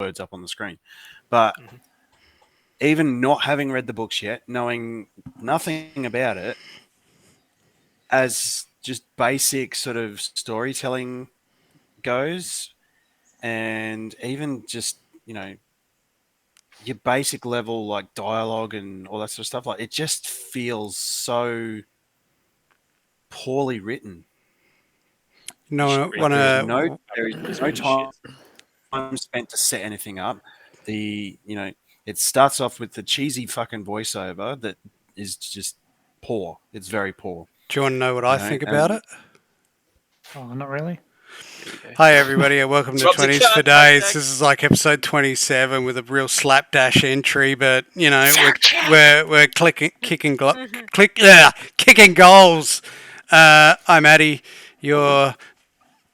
words up on the screen. But even not having read the books yet, knowing nothing about it, as just basic sort of storytelling goes, and even just, your basic level like dialogue and all that sort of stuff, like it just feels so poorly written. No, Like wanna. there's no time spent to set anything up. It starts off with the cheesy fucking voiceover that is just poor. It's very poor. Do you want to know what I think about And it? Oh, not really. Hi everybody, and welcome to Drop the 20s cut, for Days. hashtag. This is like episode 27 with a real slapdash entry, but we're kicking goals. I'm Addy, your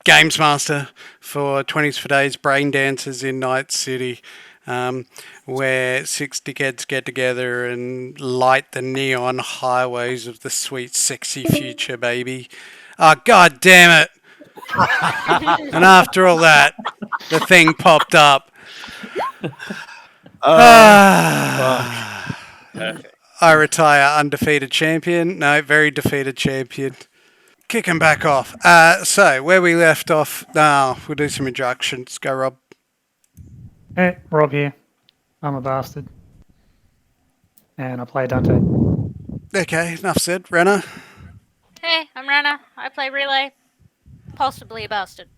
games master for 20s for Days Braindances in Nightcity, where 6 dickheads get together and light the neon highways of the sweet, sexy future, baby. Oh, god damn it! And after all that, the thing popped up. Perfect. I retire undefeated champion. No, very defeated champion. Kicking back off. So, where we left off, now we'll do some introductions. Go, Rob. Hey, Rob here. I'm a bastard. And I play Dante. Okay, enough said. Renner. Hey, I'm Rana. I play Relay. Possibly a bastard.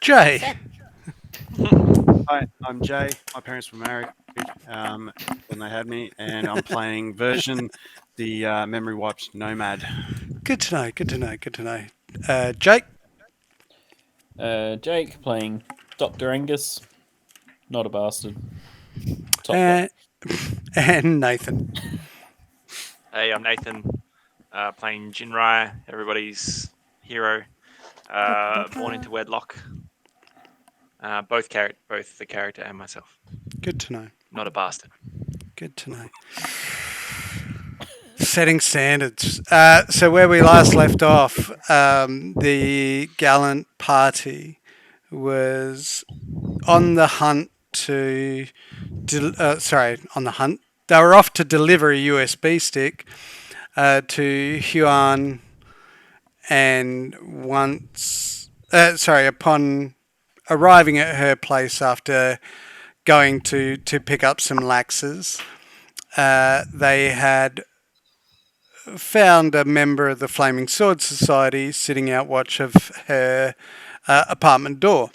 Jay. Said. Hi, I'm Jay. My parents were married when they had me, and I'm playing version the memory wiped nomad. Good to know, good to know, good to know. Jake. Jake playing Dr. Angus. Not a bastard. Top And Nathan. Hey, I'm Nathan, playing Jinrai, everybody's hero, born into wedlock. Both the character and myself. Good to know. Not a bastard. Good to know. Setting standards. So where we last left off, the gallant party was on the hunt to... on the hunt. They were off to deliver a USB stick to Huan, and upon arriving at her place after going to pick up some laxes, they had found a member of the Flaming Sword Society sitting out watch of her apartment door.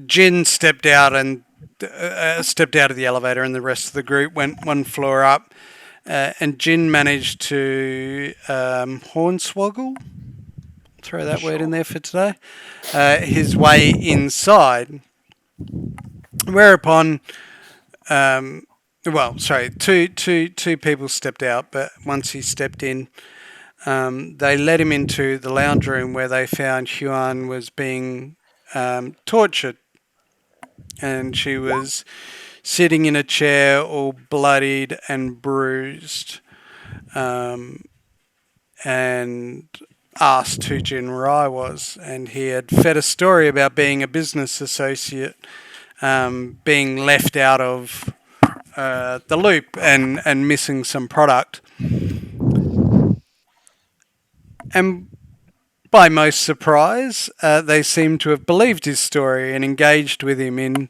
Jin stepped out of the elevator, and the rest of the group went one floor up. And Jin managed to hornswoggle, throw that word in there for today, his way inside. Whereupon, two people stepped out, but once he stepped in, they led him into the lounge room where they found Huan was being tortured. And she was sitting in a chair all bloodied and bruised, and asked who Jin Rai was. And he had fed a story about being a business associate, being left out of the loop and missing some product. And by most surprise, they seemed to have believed his story and engaged with him in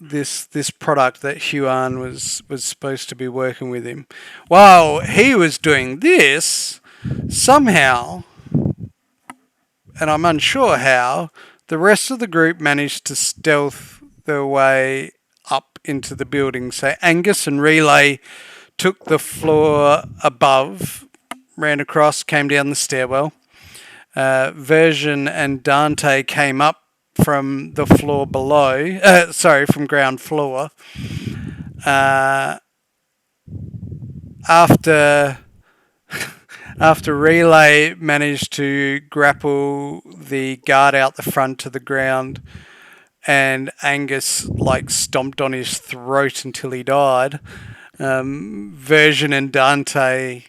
this product that Huan was supposed to be working with him. While he was doing this, somehow, and I'm unsure how, the rest of the group managed to stealth their way up into the building. So Angus and Relay took the floor above, ran across, came down the stairwell. Version and Dante came up from the floor below, from ground floor. After Relay managed to grapple the guard out the front to the ground, and Angus stomped on his throat until he died, Version and Dante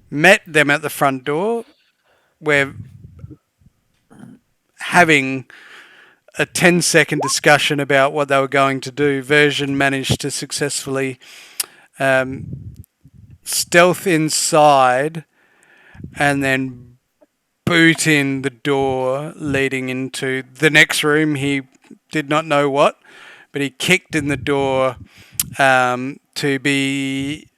met them at the front door, where having a 10-second discussion about what they were going to do, Version managed to successfully stealth inside and then boot in the door leading into the next room. He did not know what, but he kicked in the door to be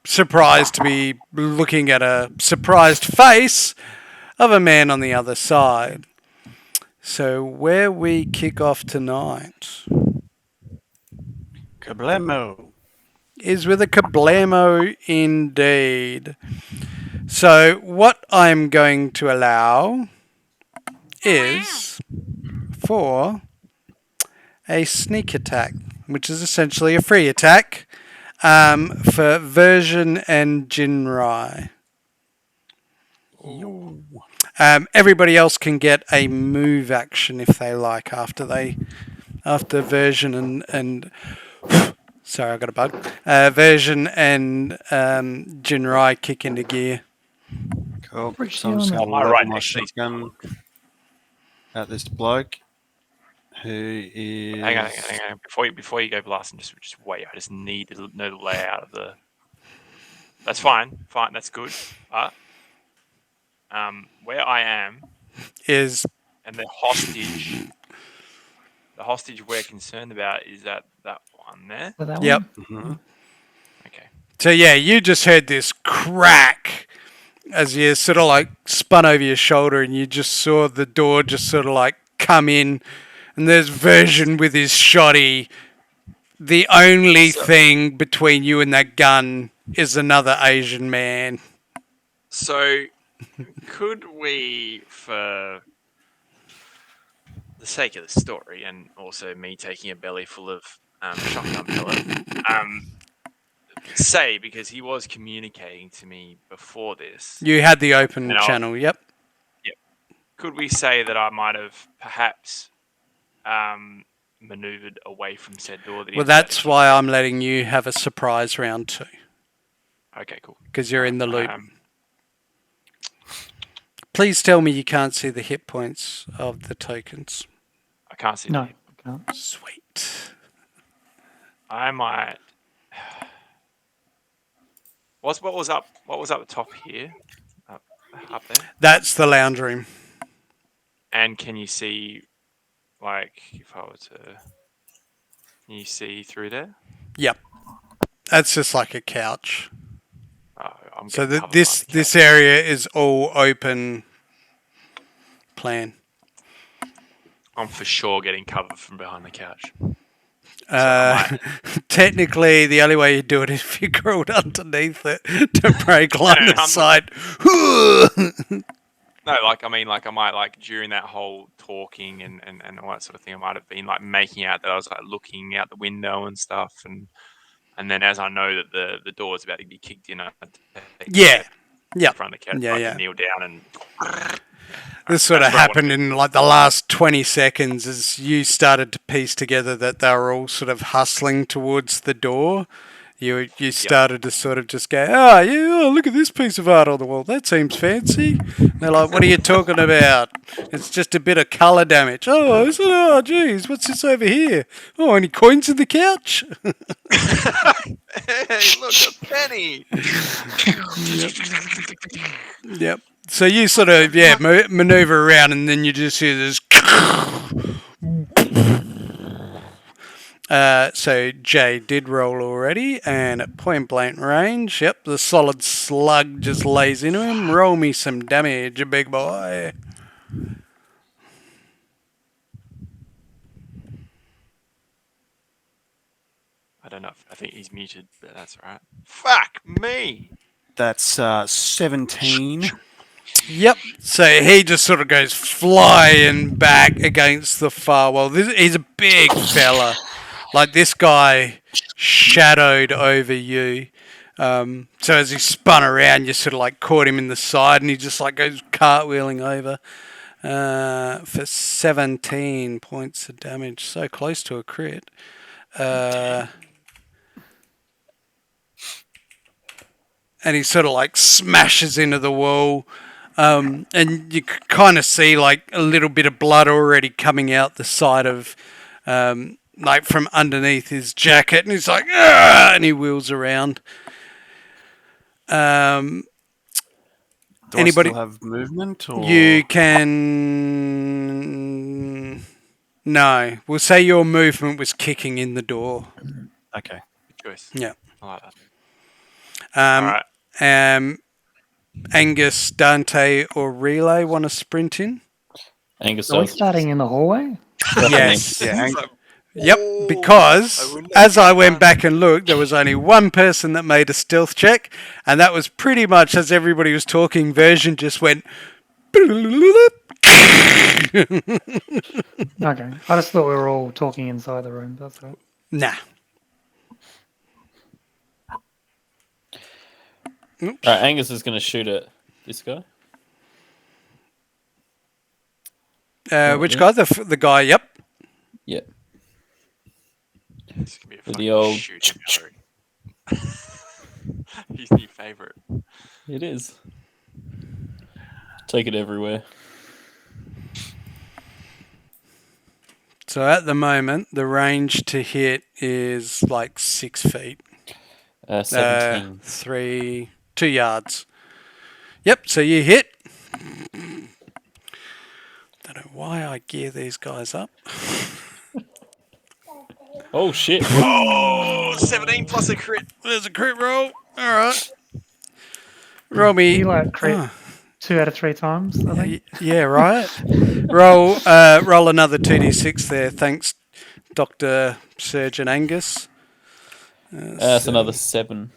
surprised to be looking at a surprised face of a man on the other side. So where we kick off tonight Kablamo. is with a kablamo indeed. So what I'm going to allow is for a sneak attack, which is essentially a free attack for Version and Jinrai. Everybody else can get a move action if they like after Version and sorry, I got a bug. Version and Jinrai kick into gear. Cool. Pretty So I'm just sure going to I'm level right my next to these shotgun at this bloke who is. Hang on. Before you go blasting, just wait. I just need to know the layout of the. That's fine. That's good. Where I am Is and the hostage we're concerned about is that one there. For that Yep. one? Mhm. Okay. So yeah, you just heard this crack as you sort of like spun over your shoulder and you just saw the door just sort of like come in and there's Version with his shotty. The only thing between you and that gun is another Asian man. So, could we, for the sake of the story and also me taking a belly full of shotgun pellet, say, because he was communicating to me before this, You had the open And I'll- channel, yep. could we say that I might have perhaps maneuvered away from said door? Well, that's why I'm letting you have a surprise round 2, Okay, cool. because you're in the loop. Please tell me you can't see the hit points of the tokens. I can't see. No, them. I can't. Sweet. I might. What was up? What was up the top here? Up there. That's the lounge room. And can you see, like, if I were to, can you see through there? Yep. That's just like a couch. Oh, I'm So getting covered this behind the this couch. area is all open plan. I'm for sure getting covered from behind the couch. I Technically, the only way you do it is if you crawled underneath it to break line No, of I'm- sight. No, like I might like during that whole talking and all that sort of thing, I might have been like making out that I was like looking out the window and stuff, and then as I know that the door is about to be kicked in, I take Yeah. in Yep. front of the couch, Yeah, I yeah. can kneel down and. This sort of That's where I wanna happened in like the last 20 seconds as you started to piece together that they were all sort of hustling towards the door. You started to sort of just go, look at this piece of art on the wall. That seems fancy. And they're like, what are you talking about? It's just a bit of colour damage. Oh, is it? Oh, geez, what's this over here? Oh, any coins in the couch? Hey, look, a penny! Yep. So you sort of, maneuver around and then you just hear this. So Jay did roll already, and at point blank range, yep, the solid slug just lays into him. Roll me some damage, big boy. I don't know. I think he's muted, but that's all right. Fuck me! That's 17. Yep. So he just sort of goes flying back against the far wall. He's a big fella. Like this guy shadowed over you. So as he spun around, you sort of like caught him in the side, and he just like goes cartwheeling over for 17 points of damage. So close to a crit. And he sort of like smashes into the wall. And you kind of see like a little bit of blood already coming out the side of, like from underneath his jacket, and he's like, "Argh!" And he wheels around. Do I Anybody? still have movement, You or can. No, we'll say your movement was kicking in the door. okay? Good choice. Yeah. I like that. All Um, right. um, Angus, Dante, or Relay want to sprint in? Angus Are we does. starting in the hallway? Yes. Yeah, He's like, Yep, "Oh, because I will let as you I went run." back and looked, there was only one person that made a stealth check, and that was pretty much as everybody was talking, Version just went. Okay. I just thought we were all talking inside the room. That's right. Nah. Right, Angus is going to shoot at this guy. Which guy? The guy, yep. Yeah. This could be a With fucking the old shooting gallery. He's your favourite. It is. Take it everywhere. So at the moment, the range to hit is like 6 feet. 17. 2 yards. Yep, so you hit. Don't know why I gear these guys up. Oh, shit. Oh, 17 plus a crit. There's a crit roll. All right. Roll me. You like crit Oh, 2 out of 3 times, I think. yeah, right. Roll another 2d6 there. Thanks, Dr. Surgeon Angus. That's another 7.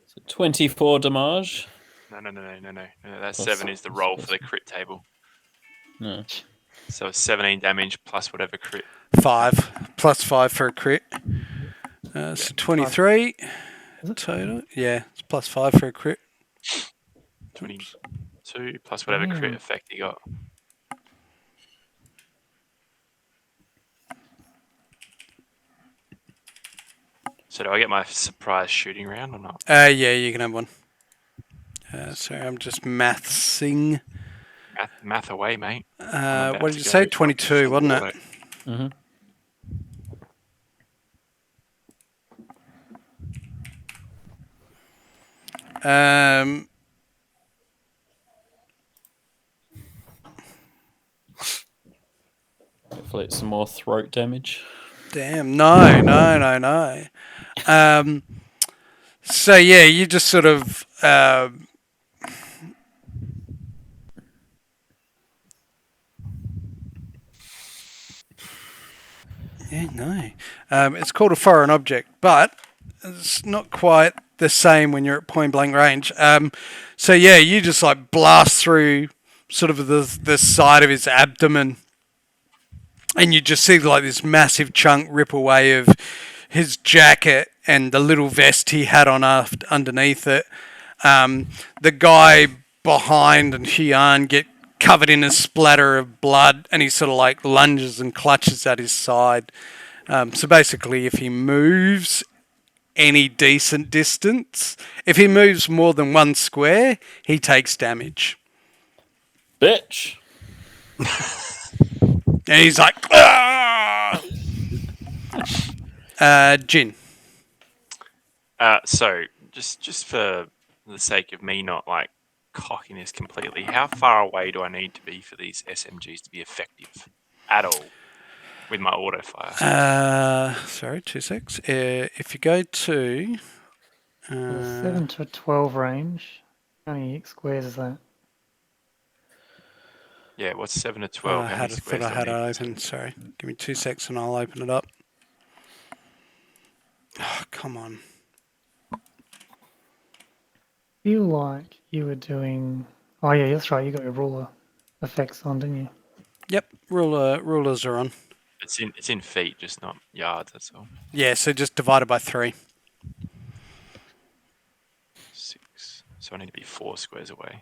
So 24 damage. No. That Plus 7 is the roll for the crit table. No. So it's 17 damage plus whatever crit. 5 plus 5 for a crit. So 23 Is it? total. Yeah, it's plus 5 for a crit. 22 plus whatever crit effect you got. So do I get my surprise shooting round or not? Yeah, you can have one. Sorry, I'm just mathsing. Math away, mate. What did you say? 22, wasn't it? Mm-hmm. Hopefully it's some more throat damage. Damn, no. So yeah, you just sort of yeah, no. It's called a foreign object, but it's not quite the same when you're at point blank range. So yeah, you just like blast through sort of the side of his abdomen, and you just see like this massive chunk rip away of his jacket and the little vest he had on underneath it. The guy behind and Xian get covered in a splatter of blood, and he sort of like lunges and clutches at his side. So basically, if he moves any decent distance, if he moves more than 1 square, he takes damage. Bitch! And he's like, "Ah!" Jin. So just for the sake of me not like cocking this completely, how far away do I need to be for these SMGs to be effective at all with my auto fire? Sorry, 2 secs. If you go to 7 to 12 range. How many squares is that? Yeah, what's 7 to 12? How many squares thought I had do it I need? open. Sorry, give me 2 secs and I'll open it up. Oh, come on. Feel like you were doing. Oh yeah, that's right. You got your ruler effects on, didn't you? Yep, rulers are on. It's in feet, just not yards. That's all. Yeah, so just divided by 3. 6. So I need to be 4 squares away.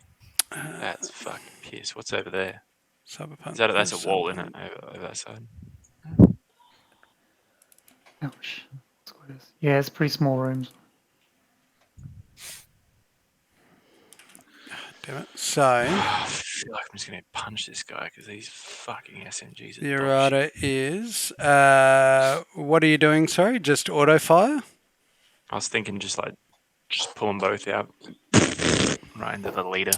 That's fucking piss. What's over there? Cyberpunk. That's a wall, isn't it? Over that side. Ouch. Squares. Yeah, it's pretty small rooms. Damn it. So I feel like I'm just going to punch this guy because these fucking SMGs are the dog errata shit. is what are you doing? Sorry, just auto fire. I was thinking just pull them both out right into the leader.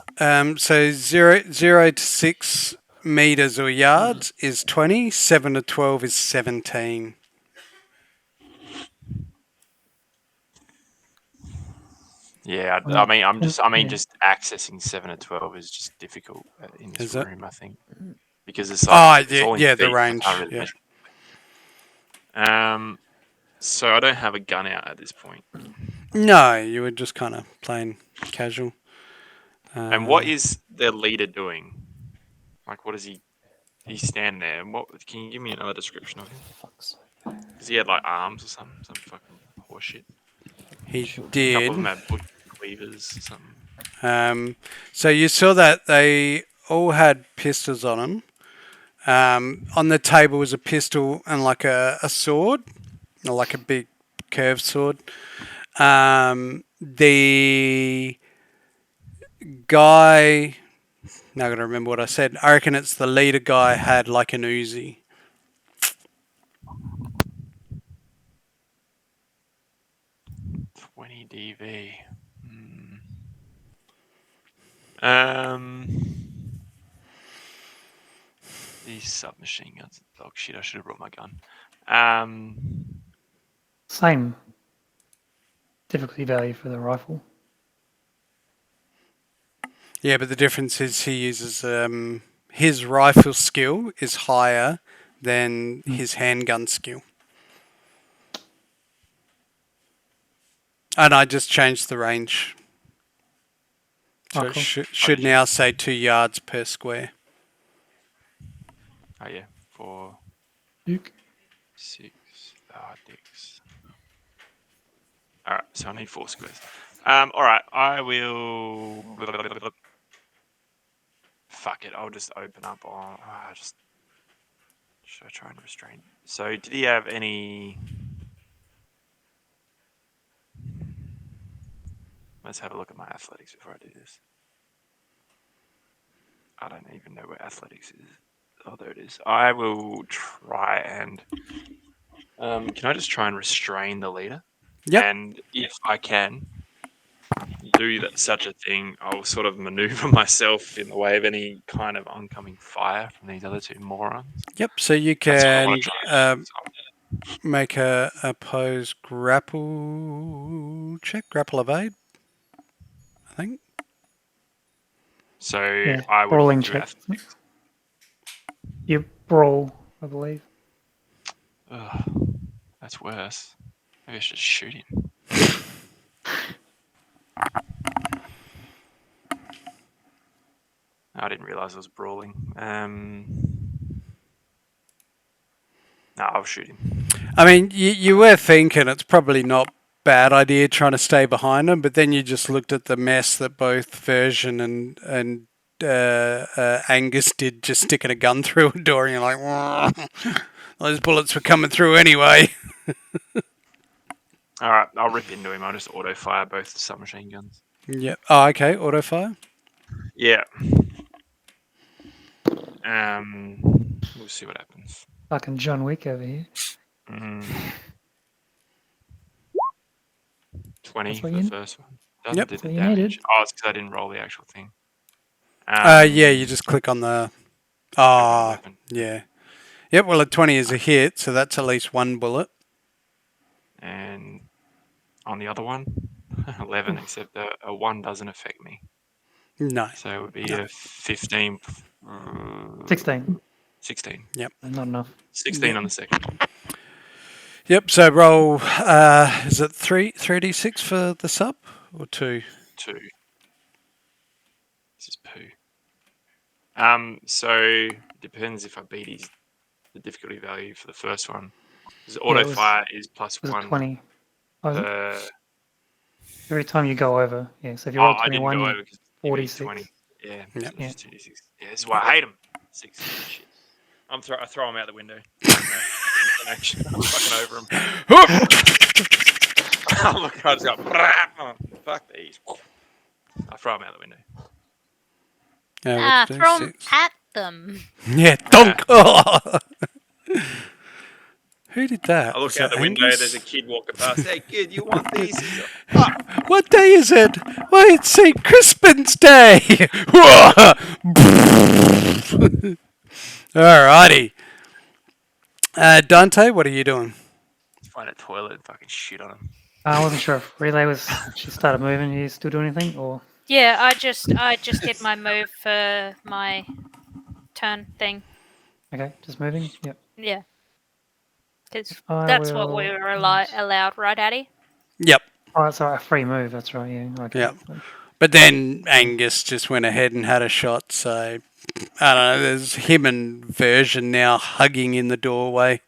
So 0 to 6 meters or yards is 20. 7 to 12 is 17. Yeah, Well, I mean, yeah. just accessing 7 to 12 is just difficult in this Is it? room, I think, because it's Oh, it's yeah, all in yeah, the feet. I range. can't really Yeah. measure. So I don't have a gun out at this point. No, you were just kind of playing casual. And what is the leader doing? Like, what is he? He's standing there. And what? Can you give me another description of him? Fuck's Does he have like arms or something? Some fucking horseshit. He A couple did. of them have bush cleavers or something. So you saw that they all had pistols on them. On the table was a pistol and like a sword, or like a big curved sword. The guy, now I gotta remember what I said. I reckon it's the leader guy had like an Uzi. 20 DV. Um, these submachine guns are dog shit. I should have brought my gun. Same difficulty value for the rifle. Yeah, but the difference is he uses his rifle skill is higher than his handgun skill. And I just changed the range. So Oh, it cool. should now say 2 yards per square. Oh yeah, 4, Duke. 6. Ah, dicks. All right, so I need 4 squares. All right, I will. Fuck it, I'll just open up on. Should I try and restrain? So, did he have any? Let's have a look at my athletics before I do this. I don't even know where athletics is. Oh, there it is. I will try and. Can I just try and restrain the leader? Yep. And if I can do such a thing, I'll sort of maneuver myself in the way of any kind of oncoming fire from these other 2 morons. Yep. So you That's what I can want to try. make a opposed grapple check, grapple evade, I think. So Yeah, I would brawling do check. athletics. You brawl, I believe. Ugh, that's worse. Maybe I should shoot him. I didn't realise I was brawling. No, I'll shoot him. I mean, you were thinking it's probably not bad idea trying to stay behind them, but then you just looked at the mess that both Version and Angus did, just sticking a gun through a door, and you're like, those bullets were coming through anyway. All right, I'll rip into him. I'll just auto fire both submachine guns. Yep. Oh, okay. Auto fire. Yeah. We'll see what happens. Fucking John Wick over here. 20 That's for what the you- first one. Doesn't Yep. do That's the what you damage. needed. Oh, it's because I didn't roll the actual thing. Yeah, you just click on the. Ah, weapon. yeah. Yep. Well, a 20 is a hit, so that's at least 1 bullet. And on the other one, 11, except a 1 doesn't affect me. No. So it would be a 15. 16. 16. Not enough. 16 on the second. Yep. So roll. Is it 3d6 for the sub or 2? 2. This is poo. So it depends if I beat the difficulty value for the first one. Because auto fire is plus It was 1 a 20. Oh, per. every time you go over. Yeah, so if you roll I didn't 21, go you over because 46. 20. Yeah, Yeah. so it's 2d6. Yeah, this is why I hate them. 6 shit. I throw them out the window. I'm fucking over them. Look, I just got. Oh, fuck these. I throw them out the window. What to do? Throw them 6. at them. Yeah, donk. Oh. Who did that? I look Was out that the window. Angus? There's a kid walking past. Hey, kid, you want these? What day is it? Why, it's St. Crispin's Day! Alrighty. Dante, what are you doing? Find a toilet and fucking shit on him. I wasn't sure if Relay was. She started moving. You still do anything or? Yeah, I just did my move for my turn thing. Okay, just moving. Yep. Yeah, because I that's what we will. were allowed, right, Addy? Yep. Oh, that's right. A free move. That's right. Yeah. Okay. Yep. But then Angus just went ahead and had a shot, so I don't know, there's him and Version now hugging in the doorway.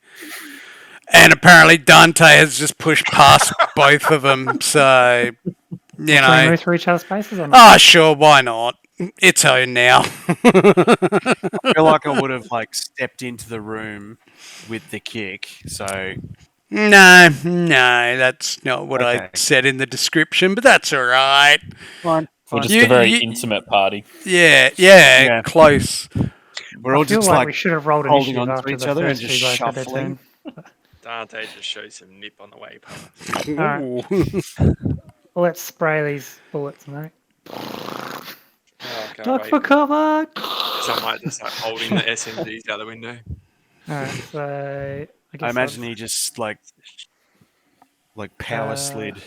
And apparently Dante has just pushed past both of them, so, you Can we know. move through each other's spaces or not? Oh, sure, why not? It's own now. I feel like I would have like stepped into the room with the kick. So No, that's not what I Okay. said in the description, but that's all right. fine, We're fine. just You- a very you- intimate party. Yeah, close. We're I all feel just like like we should have rolled holding initiative on to after each the other and first just two guys had their shuffling. turn. Dante just shows some nip on the way past. Alright. Ooh. Well, let's spray these bullets, mate. Oh, I can't Duck wait. for cover. So I might just start holding the SMGs out the window. Alright, so I guess I imagine he just like power slid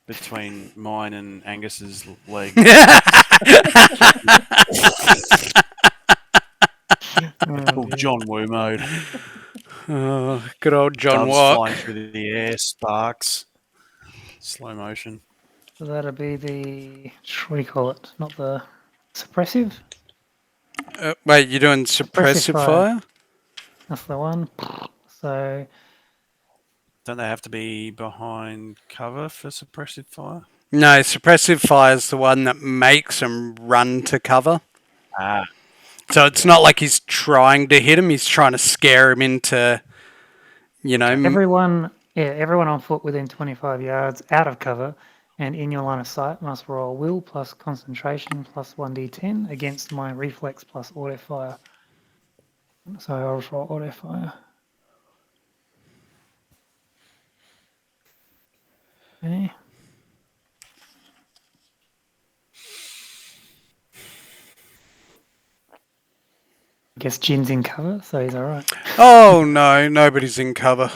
between mine and Angus's legs. Full John Woo mode. Oh, good old John Doves Walk. flying through the air, sparks, slow motion. So that'll be the, what do you call it? Not the suppressive? Wait, you're doing suppressive fire? That's the one. So Don't they have to be behind cover for suppressive fire? No, suppressive fire is the one that makes them run to cover. Ah, So it's not like he's trying to hit him, he's trying to scare him into, everyone on foot within 25 yards out of cover and in your line of sight must roll will plus concentration plus 1d10 against my reflex plus auto fire. So I'll just roll auto fire. Okay. I guess Jin's in cover, so he's alright. Oh no, nobody's in cover.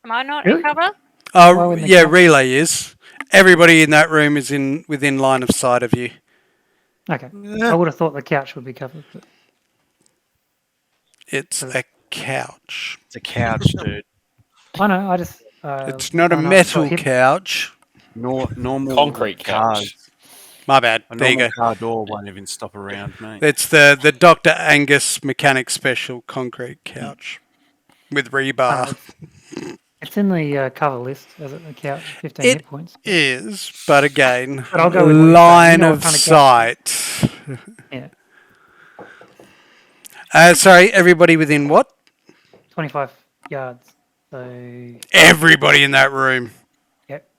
Am I not Really? in cover? Oh, Why wouldn't they yeah, cover? relay is. Everybody in that room is within line of sight of you. Okay. I would have thought the couch would be covered, but It's a couch. it's a couch, dude. I know, I just It's not a I know, metal got hit. couch. Normal Concrete cars. couch. My bad. A There you normal go. car door won't even stop around, mate. It's the Dr. Angus Mechanic Special concrete couch with rebar. It's in the cover list as a couch, 15 It hit points. is, but again, But I'll go with what you're saying. You line know of what kind of couch sight. Yeah, Sorry, everybody within what? 25 yards. So, Everybody in that room. yep,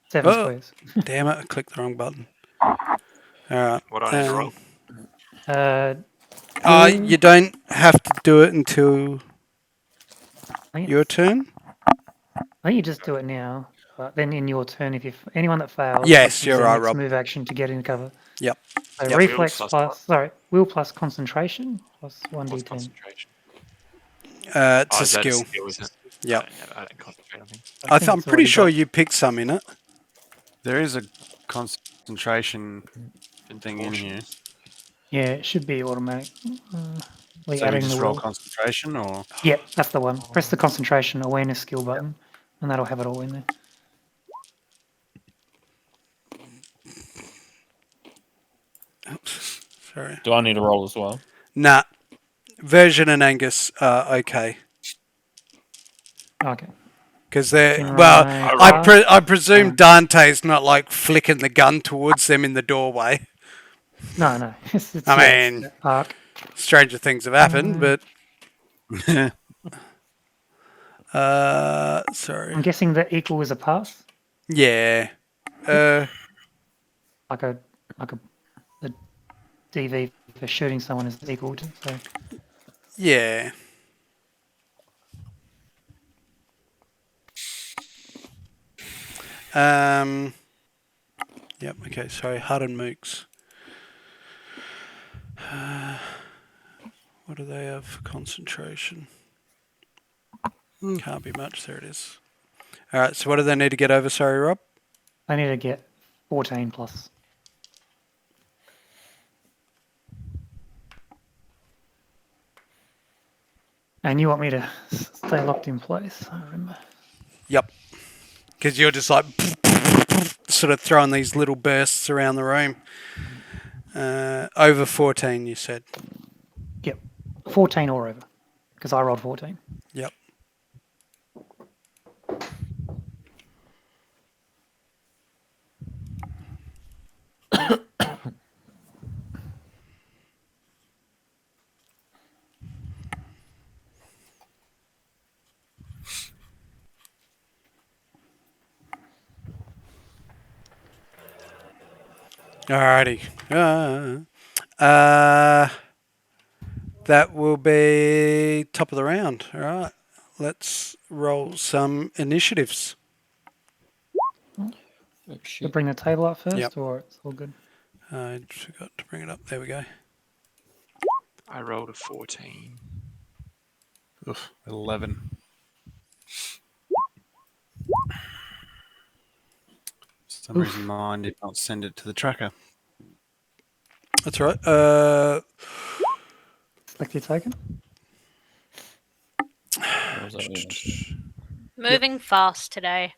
7 Oh. squares. Damn it, I clicked the wrong button. Alright. What do I need to roll? You don't have to do it until I think your it's- turn? I think you just do it now, but then in your turn, if anyone that fails, Yes, use you're their right, next Rob. move action to get in cover. Yep. So Yep. reflex Will plus, will plus concentration plus 1d10. What's concentration? It's a Is that skill. a skill, isn't it? Yep. I don't concentrate on things. I think I'm it's pretty already sure got- you picked some in it. There is a concentration thing in here. Yeah, it should be automatic. Like So we adding just the roll will. concentration, or Yeah, that's the one. Press the concentration awareness skill button, and that'll have it all in there. Oops. Sorry. Do I need to roll as well? Nah. Version and Angus are okay. Okay. Because they're, Can well, I I presume Dante's not like flicking the gun towards them in the doorway. No. It's I mean, arc. stranger things have happened, but sorry. I'm guessing that equal is a pass, Yeah. like a DV for shooting someone is equal to. So Yeah. Yep. Okay. Sorry, Hud and Mooks. What do they have for concentration? Can't be much. There it is. All right. So what do they need to get over? Sorry, Rob. I need to get 14 plus. And you want me to stay locked in place, I remember. Yep. Because you're just like sort of throwing these little bursts around the room. Over 14, you said. Yep. 14 or over. Because I rolled 14. Yep. Alrighty. That will be top of the round. All right. Let's roll some initiatives. Oh, So shit. bring the table up first, Yep. or it's all good? I forgot to bring it up. There we go. I rolled a 14. Oof, 11. For some reason, mine did not send it to the tracker. That's all right. Select your token. What was that? Moving fast today.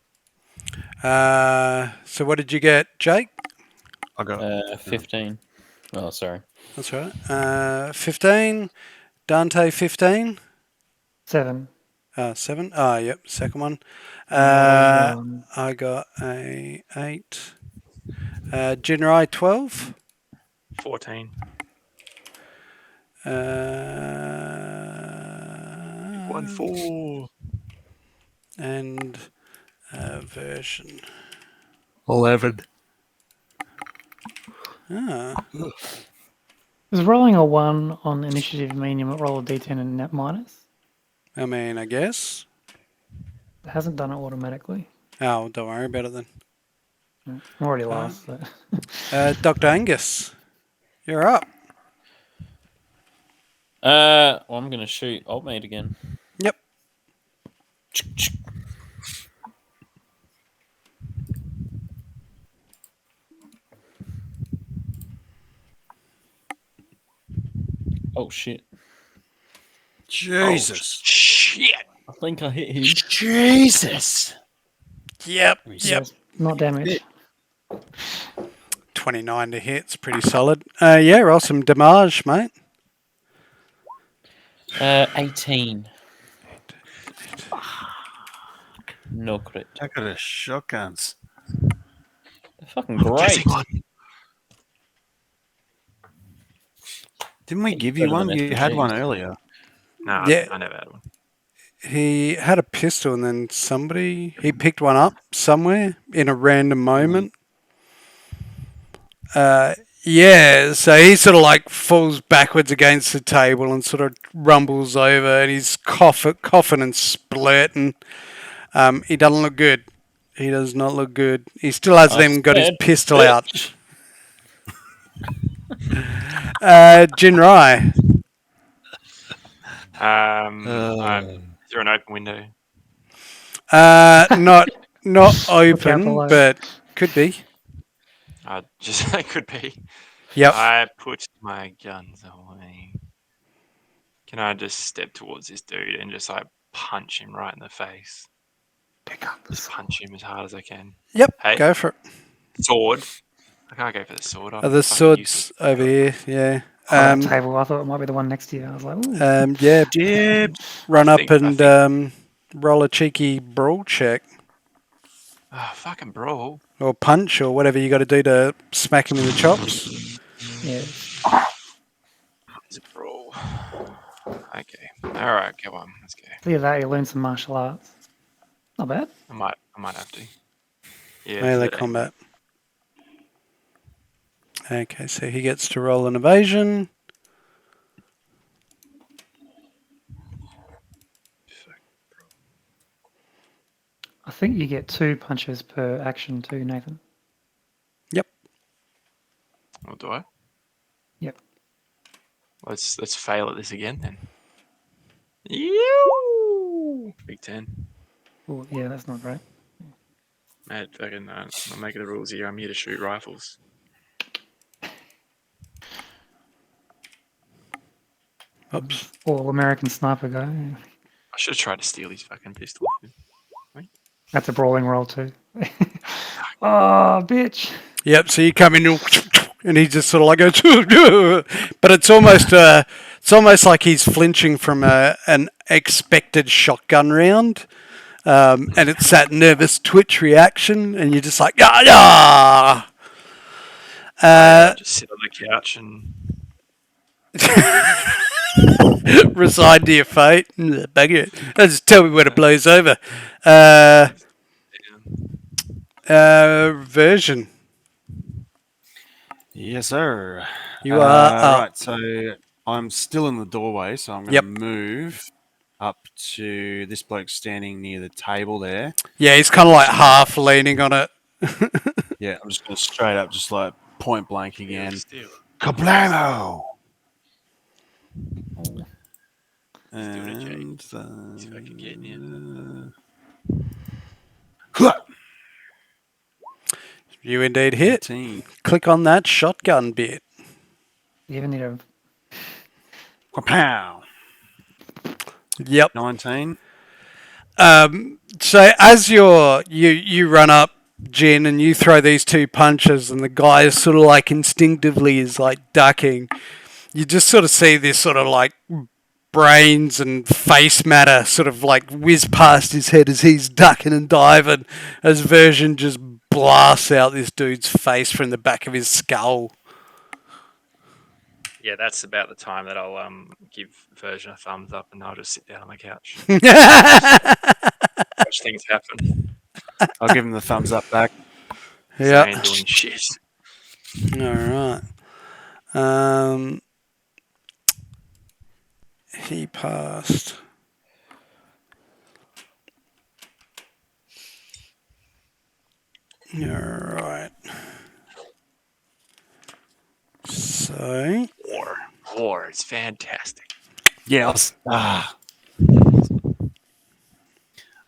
So what did you get, Jake? I got 15. Oh, sorry. That's all right. 15. Dante, 15. 7. 7. Oh, yep. Second one. And I got a 8. Jinrai, 12. 14. 4. And version. 11. Is rolling a 1 on initiative mean you roll a d10 and net minus? I mean, I guess. It hasn't done it automatically. Oh, don't worry about it then. I'm already last. So. Dr. Angus, you're up. Well, I'm going to shoot Old Mate again. Yep. Oh, shit. Jesus. Shit. I think I hit him. Jesus. Yep. Yes, not damage. 29 to hit. It's pretty solid. Yeah, roll some damage, mate. 18. No crit. I got a shotguns. They're fucking great. Didn't we give better you one? than You had one SMGs. earlier. No, Yeah. I never had one. He had a pistol and then he picked one up somewhere in a random moment. Yeah, so he sort of like falls backwards against the table and sort of rumbles over and he's coughing and splurting. He doesn't look good. He does not look good. He still hasn't even got his pistol out. Jinrai. Is there an open window? Not Look out open, below. but could be. It could be. Yep. I put my guns away. Can I just step towards this dude and just like punch him right in the face? Just punch him as hard as I can. Yep. Hey, Go for it. sword. I can't go for the sword. The sword's over here. Yeah. That table, I thought it might be the one next to you. I was like, ooh. Yeah. Dibs. Run I up think- and roll a cheeky brawl check. Oh, fucking brawl. Or punch or whatever you got to do to smack him in the chops. Yeah. It's a brawl. Okay. Alright, come on. Let's go. Either that, you learn some martial arts. Not bad. I might have to. Yeah. Melee so- combat. Okay, so he gets to roll an evasion. I think you get 2 punches per action too, Nathan. Yep. Or do I? Yep. Let's fail at this again then. You Big 10. Oh, yeah, that's not great. Mad fucking I'm making the rules here. I'm here to shoot rifles. Oops. All American sniper guy. I should have tried to steal his fucking pistol. That's a brawling roll too. Oh, bitch. Yep. So you come in and he just sort of like goes, but it's almost like he's flinching from an expected shotgun round. And it's that nervous twitch reaction, and you're just like, yeah. I just sit on the couch and Resign to your fate. Bugger it. Just tell me when it blows over. Version. Yes, sir. You are up. Right, so I'm still in the doorway, so I'm going to move up to this bloke standing near the table there. Yeah, he's kind of like half leaning on it. Yeah, I'm just going to straight up, just like point blank again. steal. Kablamo! doing it, Jake. And See if I can get in You indeed hit. 18. Click on that shotgun bit. You even need a. Pow! Yep. 19. So as you run up, Jin, and you throw these 2 punches, and the guy is sort of like instinctively is like ducking. You just sort of see this sort of like brains and face matter sort of like whiz past his head as he's ducking and diving, as Version just blasts out this dude's face from the back of his skull. Yeah, that's about the time that I'll give Version a thumbs up and I'll just sit down on the couch. Watch things happen. I'll give him the thumbs up back. Yeah. I ain't doing shit. All right. He passed. All right. So War, it's fantastic. Yeah, that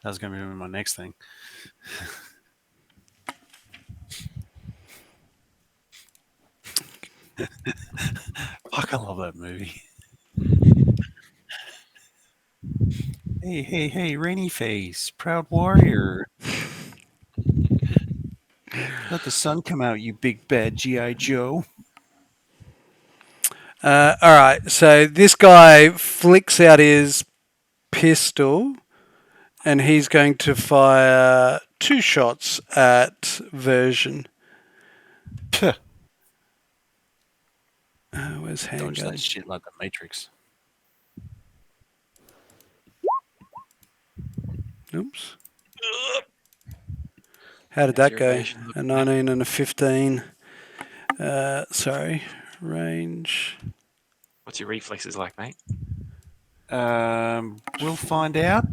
was going to be my next thing. Fuck, I love that movie. Hey, Rainy Face, proud warrior. Let the sun come out, you big bad G.I. Joe. all right. So this guy flicks out his pistol, and he's going to fire 2 shots at Version. Puh. Where's Dodge handgun? that shit like the Matrix. Oops. How did that go? A 19 and a 15. Sorry. Range. What's your reflexes like, mate? We'll find out.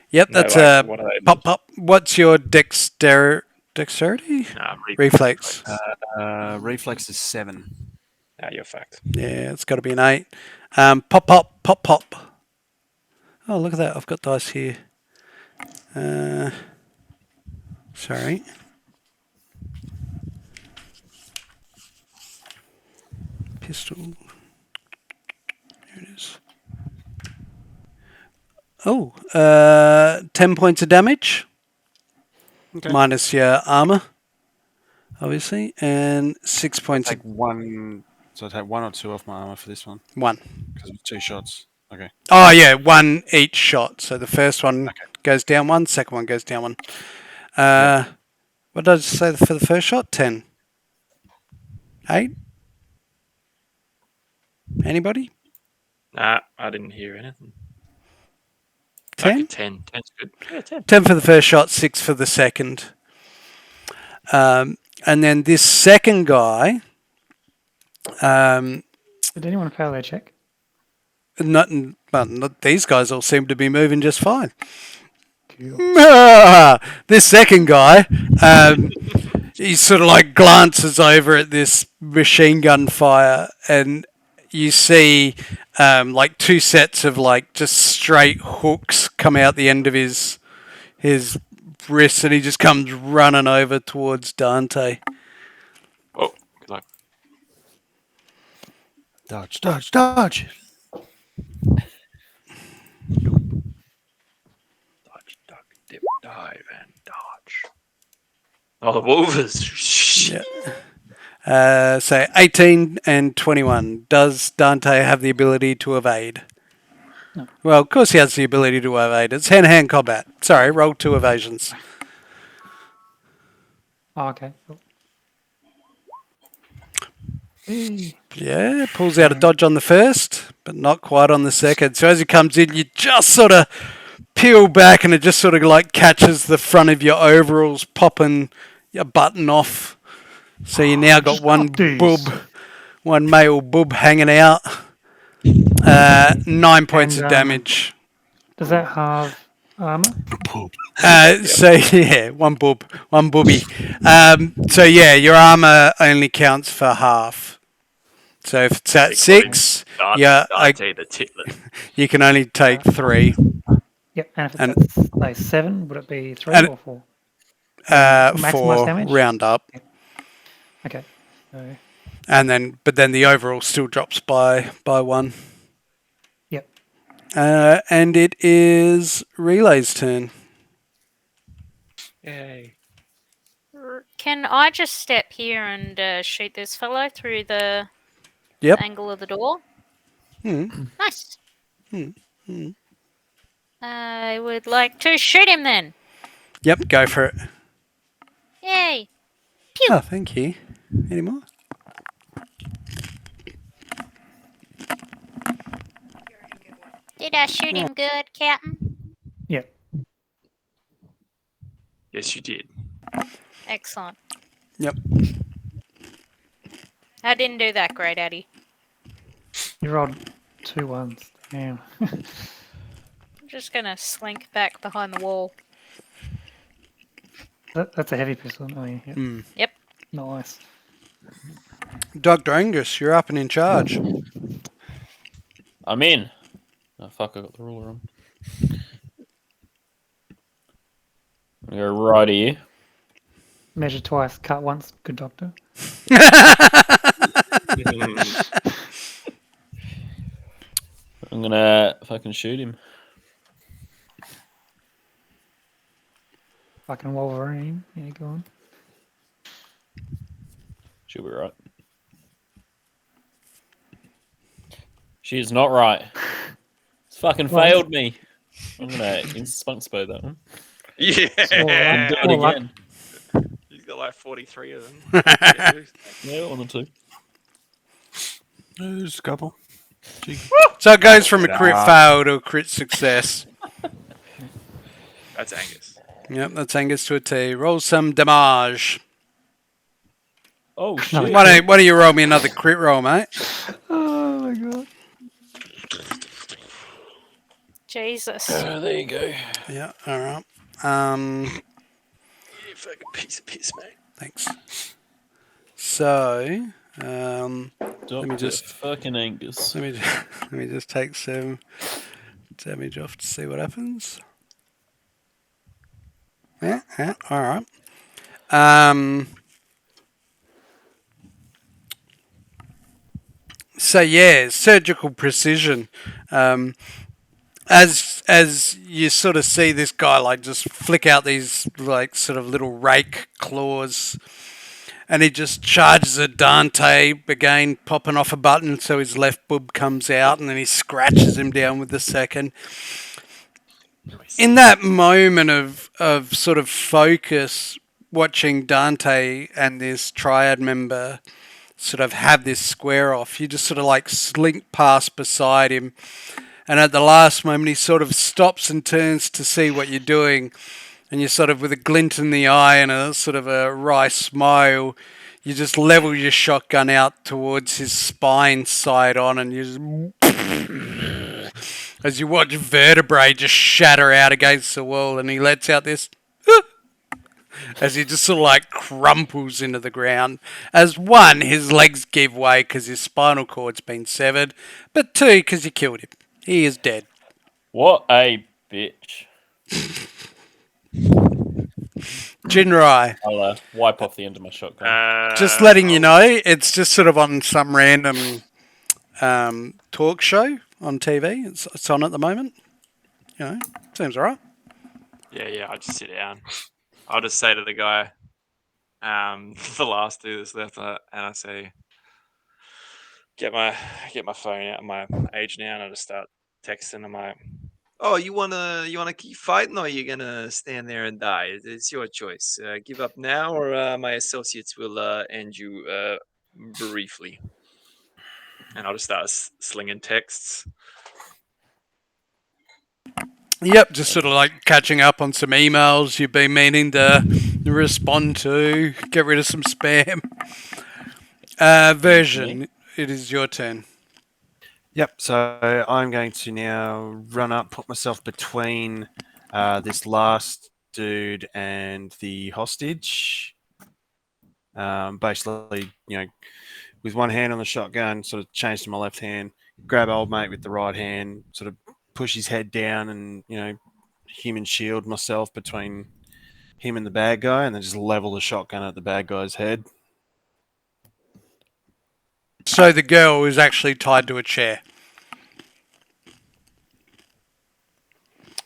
Yep, No, that's like, what are they? pop. What's your dexterity? Nah, Reflex. Reflex is 7. Nah, you're fucked. Yeah, it's got to be an 8. Pop. Oh, look at that. I've got dice here. Sorry. Pistol. Here it is. Oh, 10 points of damage. Okay. Minus your armor, obviously, and 6 points. Take 1. So I take 1 or 2 off my armor for this one. 1. Because it's 2 shots. Okay. Oh yeah, 1 each shot. So the first one goes down 1, second one goes down 1. What did I say for the first shot? 10. 8. Anybody? Nah, I didn't hear anything. 10? Like 10. 10's good. Yeah, 10. 10 for the first shot, 6 for the second. And then this second guy, Did anyone fail their check? not these guys all seem to be moving just fine. Cool. This second guy, he sort of like glances over at this machine gun fire, and you see like two sets of like just straight hooks come out the end of his wrists, and he just comes running over towards Dante. Oh, good luck. Dodge, dodge, dodge. Dodge, duck, dip, dive, and dodge. Oh, the wolvers. Yeah. So 18 and 21. Does Dante have the ability to evade? No. Well, of course he has the ability to evade. It's hand-to-hand combat. Sorry, roll 2 evasions. Oh, okay. Cool. Hey. Yeah, pulls out a dodge on the first, but not quite on the second. So as he comes in, you just sort of peel back, and it just sort of like catches the front of your overalls, popping your button off. So you now got one boob, one male boob hanging out. 9 points of damage. Does that halve armor? So yeah, one booby. So yeah, your armor only counts for half. So if it's at 6, yeah, Dante the Titlet. you can only take 3. Yep. And if it's at, say, 7, would it be 3 or 4? Maximize 4 damage? round up, Okay. So, but then the overall still drops by 1. yep. And it is Relay's turn. Yay. Can I just step here and shoot this fellow through the Yep. angle of the door? Nice. I would like to shoot him then. Yep, go for it. Yay. Oh, thank you. Any more? Did I shoot him good, Captain? Yep. Yes, you did. Excellent. Yep. I didn't do that great, Eddie. You rolled 2 ones. Damn. I'm just gonna slink back behind the wall. That's a heavy pistol. Oh, yeah. Yep. Yep. Nice. Dr. Angus, you're up and in charge. I'm in. Oh, fuck, I got the ruler on. I'm gonna go right here. Measure twice, cut once. Good doctor. I'm gonna fucking shoot him. Fucking Wolverine. Yeah, go on. She'll be right. She is not right. It's fucking failed me. I'm gonna spunk spode that one. Yeah. And do it Or luck. again. He's got like 43 of them. Yeah, 1 or 2. There's a couple. So it goes from a crit fail to a crit success. That's Angus. Yep, that's Angus to a T. Roll some damage. Oh shit! Why don't you roll me another crit roll, mate? Oh my god. Jesus. There you go. Yeah, all right. You fucking piece of piss, mate. Thanks. So, let me just fucking Angus. let me just take some damage off to see what happens. Yeah, all right. So yeah, surgical precision. As you sort of see this guy like just flick out these like sort of little rake claws, and he just charges at Dante, again popping off a button so his left boob comes out, and then he scratches him down with the second. In that moment of sort of focus, watching Dante and this triad member sort of have this square off, you just sort of like slink past beside him, and at the last moment he sort of stops and turns to see what you're doing, and you sort of, with a glint in the eye and a sort of a wry smile, you just level your shotgun out towards his spine side on, and you just, as you watch vertebrae just shatter out against the wall, and he lets out this as he just sort of like crumples into the ground. As one, his legs give way because his spinal cord's been severed, but two, because you killed him. He is dead. What a bitch. Jinrai, I'll wipe off the end of my shotgun. just letting you know, it's just sort of on some random talk show on TV. It's on at the moment. You know, seems alright. Yeah, I'll just sit down. I'll just say to the guy, the last two that's left, and I say, get my phone out, my agent out, and I just start texting him. Oh, you wanna keep fighting, or you gonna stand there and die? It's your choice. Give up now, or my associates will end you briefly. And I'll just start slinging texts. Yep, just sort of like catching up on some emails you've been meaning to respond to, get rid of some spam. Version, it is your turn. Yep. So I'm going to now run up, put myself between this last dude and the hostage. Basically, with one hand on the shotgun, sort of change to my left hand, grab old mate with the right hand, sort of push his head down, and human shield myself between him and the bad guy, and then just level the shotgun at the bad guy's head. So the girl is actually tied to a chair.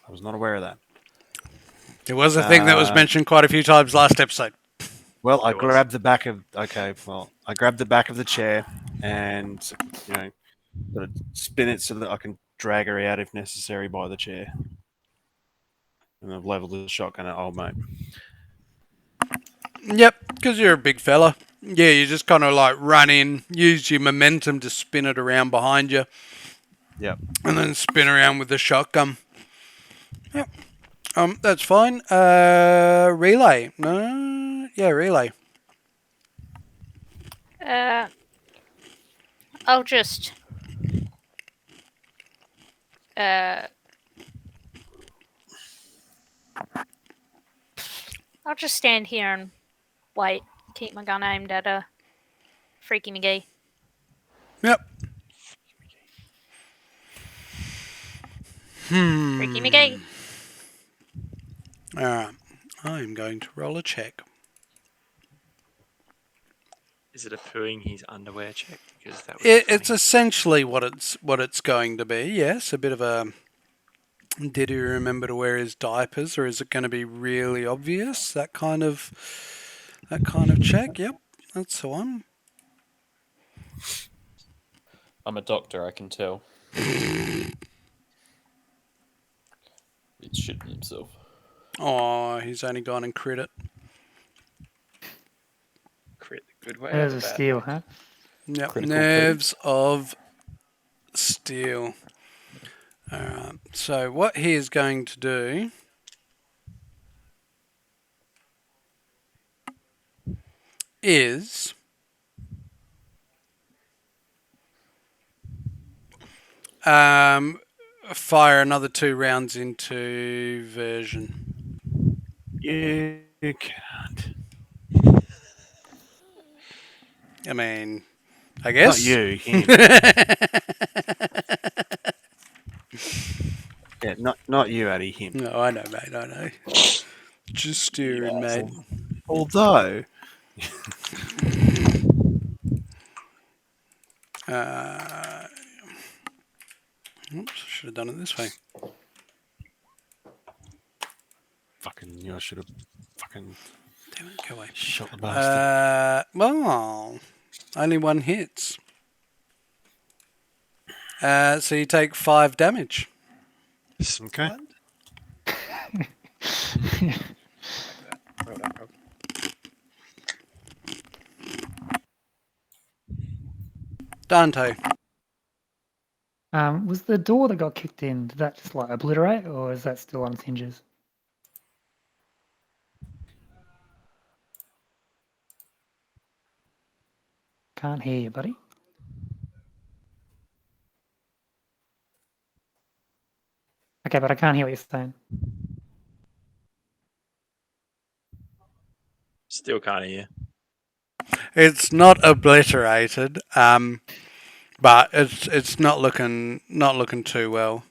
I was not aware of that. It was a thing that was mentioned quite a few times last episode. Well, I grabbed the back of I grabbed the back of the chair and sort of spin it so that I can drag her out if necessary by the chair. And I've leveled the shotgun at old mate. Yep, because you're a big fella. Yeah, you just kind of like run in, use your momentum to spin it around behind you. Yep. And then spin around with the shotgun. Yep. That's fine. Relay. No. Yeah, relay. I'll just I'll just stand here and wait. Keep my gun aimed at a Freaky McGee. Yep. Freaky McGee. Alright. I'm going to roll a check. Is it a pooing his underwear check? Because that would It's essentially what it's going to be. Yes, a bit of a. Did he remember to wear his diapers, or is it going to be really obvious? That kind of check. Yep, that's the one. I'm a doctor, I can tell. He's shitting himself. Oh, he's only gone and crit it. crit the good way. There's or a the bad steal, way? huh? Yep, Critical nerves of steel. Alright, so what he is going to do is fire another 2 rounds into version. You can't. I mean, I guess. Not you, him. Yeah, not you, Addy, him. No, I know, mate, I know. Just steering, mate. Although, Oops, should have done it this way. fucking knew I should have fucking Damn it, go away. shot the bastard. Well, only one hits. So you take 5 damage. Okay. Well done, Rob. Dante. Was the door that got kicked in, did that just like obliterate, or is that still on its hinges? Can't hear you, buddy. Okay, but I can't hear what you're saying. Still can't hear. It's not obliterated, but it's not looking too well.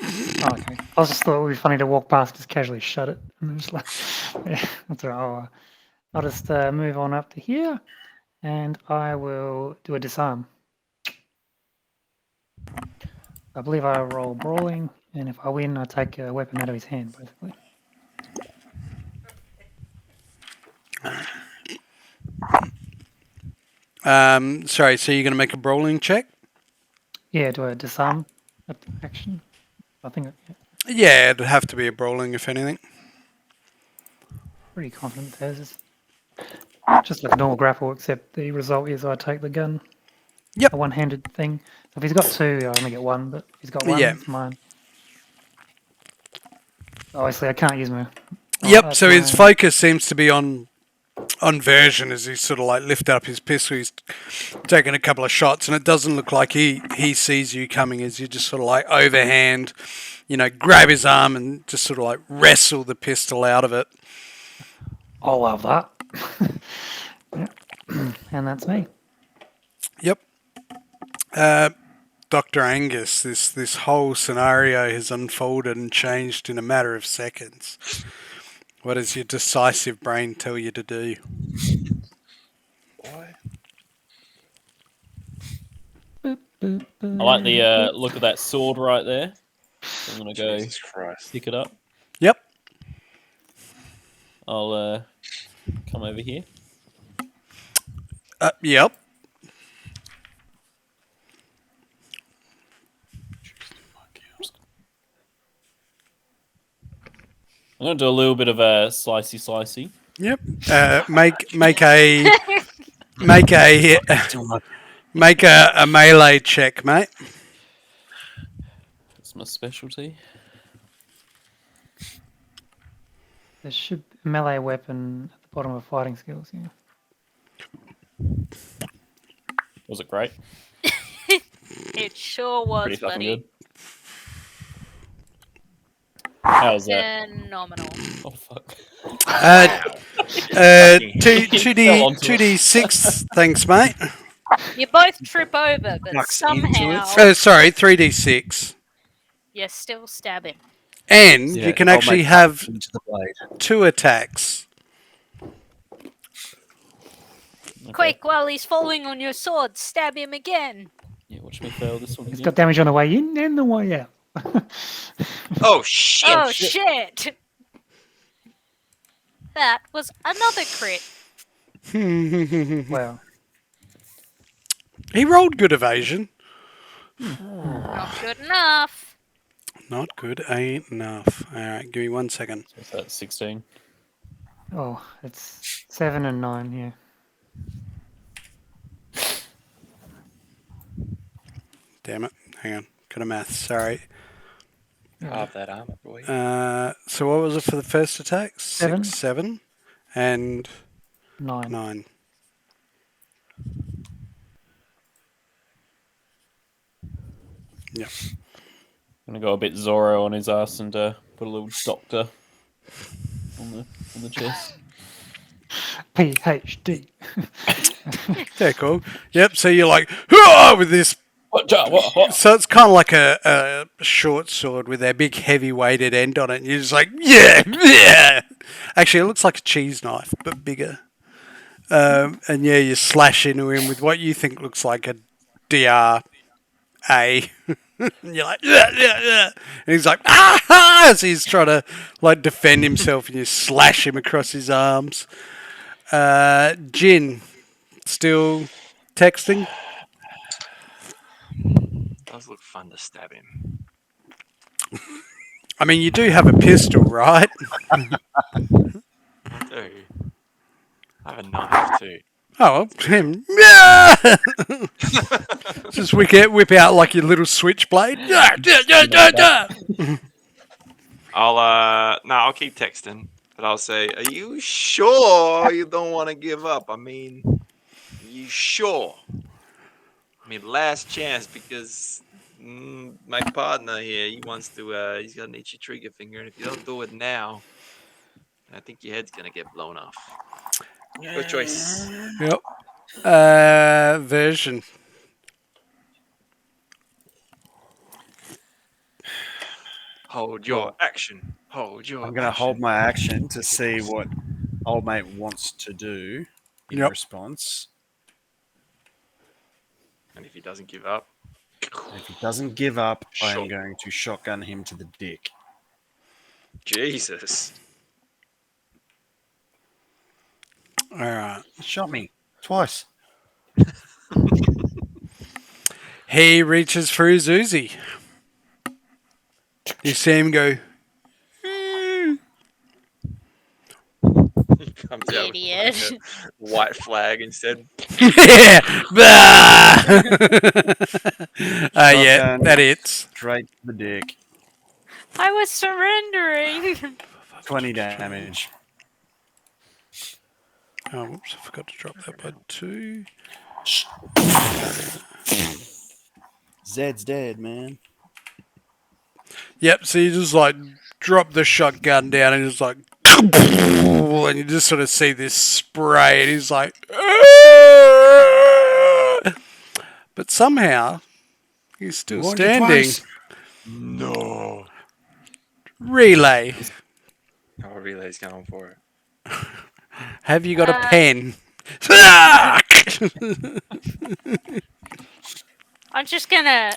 Oh, okay. I just thought it would be funny to walk past, just casually shut it, and then just like, yeah, that's all right. I'll just move on up to here, and I will do a disarm. I believe I roll brawling, and if I win, I take a weapon out of his hand, basically. Sorry, so you're going to make a brawling check? Yeah, do a disarm action. I think Yeah, it'd have to be a brawling, if anything. pretty confident theirs is just like a normal grapple, except the result is I take the gun. Yep. A one-handed thing. So if he's got two, I only get one, but if he's got one, Yeah. it's mine. Obviously, I can't use my... Yep, so his focus seems to be on version as he sort of like lifted up his pistol. He's taken a couple of shots, and it doesn't look like he sees you coming as you just sort of like overhand, grab his arm and just sort of like wrestle the pistol out of it. I'll love that. Yeah. And that's me. Yep. Dr. Angus, this whole scenario has unfolded and changed in a matter of seconds. What does your decisive brain tell you to do? I like the look of that sword right there. So I'm gonna go pick it up. Yep. I'll come over here. Yep. I'm gonna do a little bit of a slicey. Yep. Make a melee check, mate. That's my specialty. There should be a melee weapon at the bottom of fighting skills, yeah. Was it great? It sure was, Pretty fucking buddy. good. How's that? Phenomenal. Oh fuck. 2d6. Thanks, mate. You both trip over, but Ducks into somehow Sorry, 3d6. you still stab him. And Yeah, you can I'll actually make have into the blade. 2 attacks. Okay. Quick, while he's falling on your sword, stab him again. Yeah, watch me fail this one He's again. got damage on the way in and the way out. Oh shit! Oh shit! That was another crit. Wow. He rolled good evasion. Not good enough. Not good enough. Alright, give me 1 second. So that's 16. Oh, it's 7 and 9, yeah. Damn it. Hang on. Got a math. Sorry. Half that armor, boy. So what was it for the first attack? 7. 7. And 9. 9. Yeah. I'm gonna go a bit Zorro on his ass and put a little doctor on the chest. PhD. Yeah, cool. Yep, so you're like, "Hurrah!" with this. What? So it's kind of like a short sword with a big heavy weighted end on it. And you're just like, yeah. Actually, it looks like a cheese knife, but bigger. And yeah, you slash into him with what you think looks like a DRA. And you're like, yeah. And he's like, ah! As he's trying to like defend himself, and you slash him across his arms. Jin, still texting? Does look fun to stab him. I mean, you do have a pistol, right? I do. I have a knife too. Oh, him. Yeah! Just whip out like your little switchblade. I'll keep texting, but I'll say, are you sure you don't want to give up? I mean, you sure? I mean, last chance because my partner here, he wants to. He's got an itchy trigger finger, and if you don't do it now, I think your head's gonna get blown off. First choice. Yep. Version. Hold your Well, action. Hold your I'm going to action. hold my action to see what old mate wants to do in Yep. response. And if he doesn't give up, And if he doesn't give up, I am Shot. going to shotgun him to the dick. Jesus. All right. He shot me twice. He reaches for his Uzi. You see him go. He comes out with Idiot. like a white flag instead. Yeah. Yeah, Shotgun that hits. straight to the dick. I was surrendering. 20 damage. Oh, whoops, I forgot to drop that by 2. Zed's dead, man. Yep, so you just like drop the shotgun down and just like, and you just sort of see this spray, and he's like, but somehow he's still Warned you standing. twice. No. Relay. Oh, relay's going for it. Have you got a Uh, pen? I'm just gonna,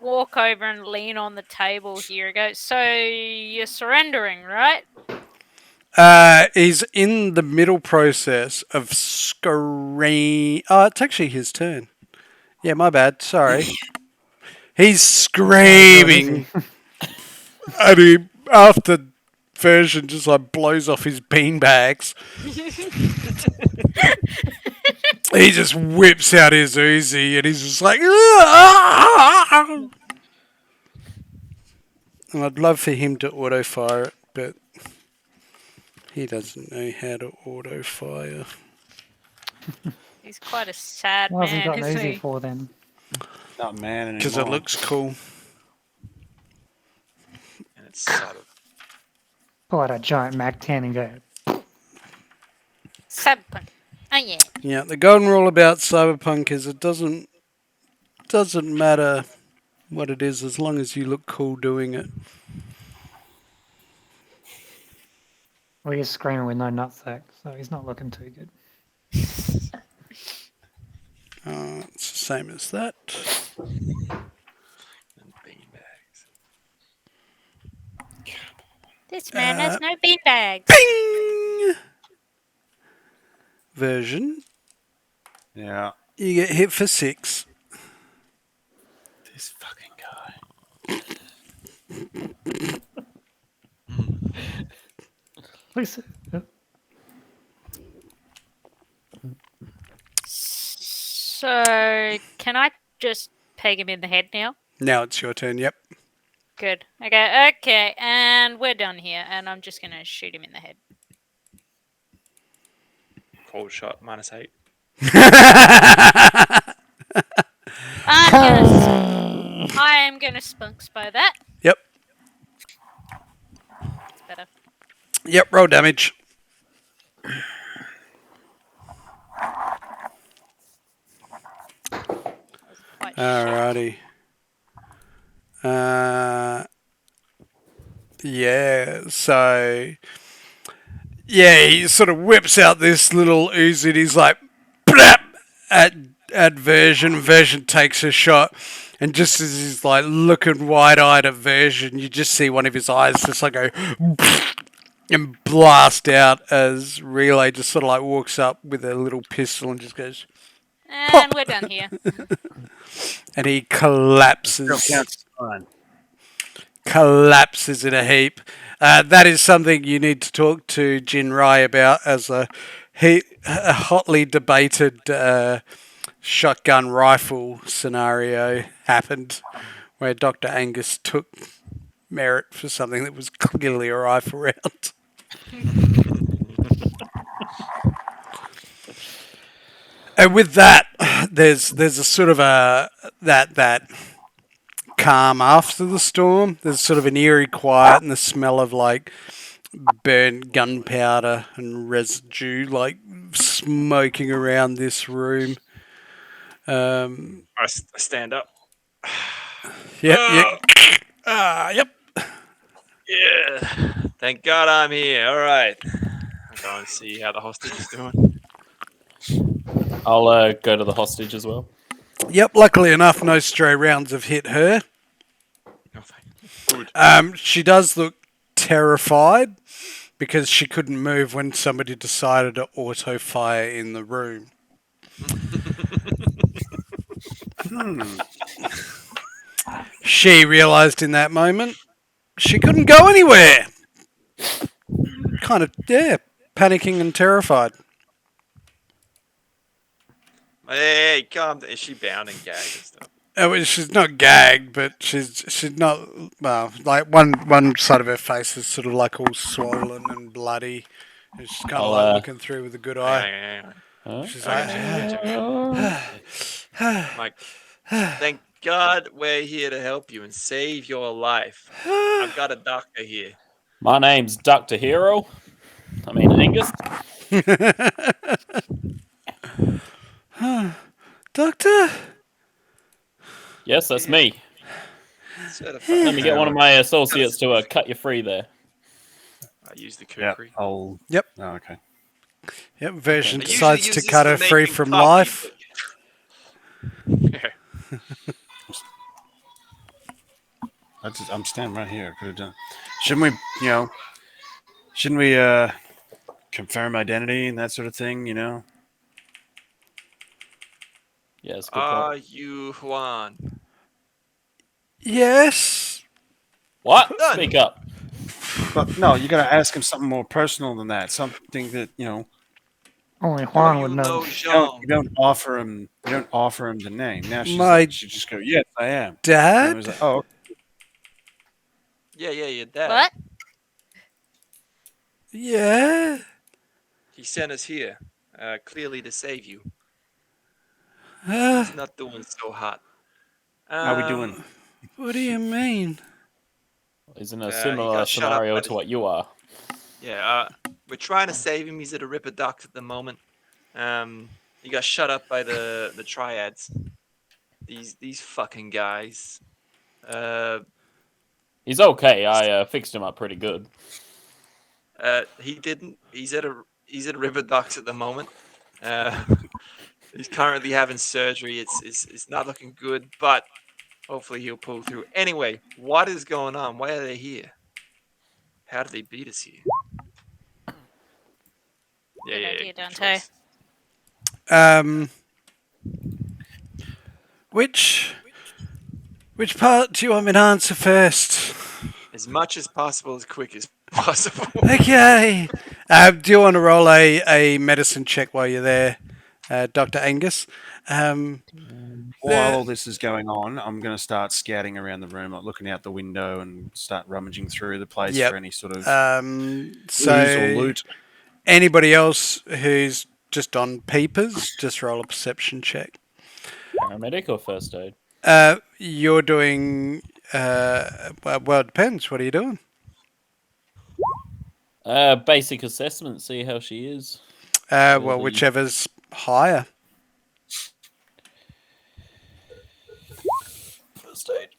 walk over and lean on the table here and go, so you're surrendering, right? He's in the middle process of scream. Oh, it's actually his turn. Yeah, my bad. Sorry. He's screaming, and he, after version, just like blows off his beanbags. He just whips out his Uzi, and he's just like, "Ah!" And I'd love for him to auto fire it, but he doesn't know how to auto fire. He's quite a sad Why has he man, got an isn't Uzi he? for then? Not man anymore. Because it looks cool. And it's subtle. Pull out a giant Mac 10 and go. Cyberpunk. Oh yeah. Yeah, the golden rule about Cyberpunk is it doesn't matter what it is as long as you look cool doing it. Well, he's screaming with no nutsack, so he's not looking too good. It's the same as that. And beanbags. This man has no beanbags. Bing! Version. Yeah. You get hit for 6. This fucking guy. Please. So, can I just peg him in the head now? Now it's your turn, yep. Good. Okay, and we're done here, and I'm just gonna shoot him in the head. Cold shot, -8. I am gonna spunk spy that. Yep. It's better. Yep, roll damage. Quite shit. Alrighty. Yeah, so... Yeah, he sort of whips out this little Uzi and he's like... Blap! At Version. Version takes a shot. And just as he's like looking wide-eyed at Version, you just see one of his eyes just like go... And blast out as Relay just sort of like walks up with a little pistol and just goes... And we're done here. And he collapses. Still counts as fine. Collapses in a heap. That is something you need to talk to Jinrai about as a hotly debated shotgun rifle scenario happened where Dr. Angus took merit for something that was clearly a rifle round. And with that, there's a sort of a that calm after the storm. There's sort of an eerie quiet and the smell of like burnt gunpowder and residue like smoking around this room. I stand up. Yep, yep. Yep. Yeah. Thank God I'm here. All right. I'll go and see how the hostage is doing. I'll go to the hostage as well. Yep. Luckily enough, no stray rounds have hit her. Oh, good. She does look terrified because she couldn't move when somebody decided to auto fire in the room. She realised in that moment she couldn't go anywhere. Kind of, panicking and terrified. Hey, calm down. Is she bound and gagged and stuff? Well, she's not gagged, but she's not. Well, like one side of her face is sort of like all swollen and bloody. And she's kind of like looking through with a good eye. Hang on. Huh? She's Mike, thank God we're here to help you and save your life. I've got a doctor here. My name's Dr. Hero. I mean, Angus. Doctor? Yes, that's me. Certified. Let me get one of my associates to cut you free there. I use the Yeah, kukri. I'll. Yep. Oh, okay. Yep, Version I decides usually to use this cut for her free making from coffee, life. but- I'm standing right here. I could have done. Shouldn't we, confirm identity and that sort of thing? Yes, good call. Are you Juan? Yes. What? Done. Speak up. But no, you got to ask him something more personal than that. Something that Only Do Juan you would know know. Jean? you don't offer him. You don't offer him the name. Now she just go, yes, I am. And Dad? he was like, oh, Yeah, your dad. What? Yeah. He sent us here, clearly to save you. Uh, He's not doing so hot. how we doing? what do you mean? He's in a he similar got shut up scenario by to the- what you are. Yeah, we're trying to save him. He's at a Ripper Ducks at the moment. He got shut up by the triads. These fucking guys. He's okay. I fixed him up pretty good. He didn't. He's at a Ripper Ducks at the moment. He's currently having surgery. It's not looking good, but hopefully he'll pull through. Anyway, what is going on? Why are they here? How did they beat us here? Good idea, good Dante. choice. Which part do you want me to answer first? As much as possible, as quick as possible. Okay. Do you want to roll a medicine check while you're there, Dr. Angus? While all this is going on, I'm going to start scouting around the room, like looking out the window and start rummaging through the place Yep. for any sort of So clues or loot. anybody else who's just on peepers, just roll a perception check. Paramedic or first aid? You're doing. Well, it depends. What are you doing? Basic assessment. See how she is. Well, whichever's higher. First aid.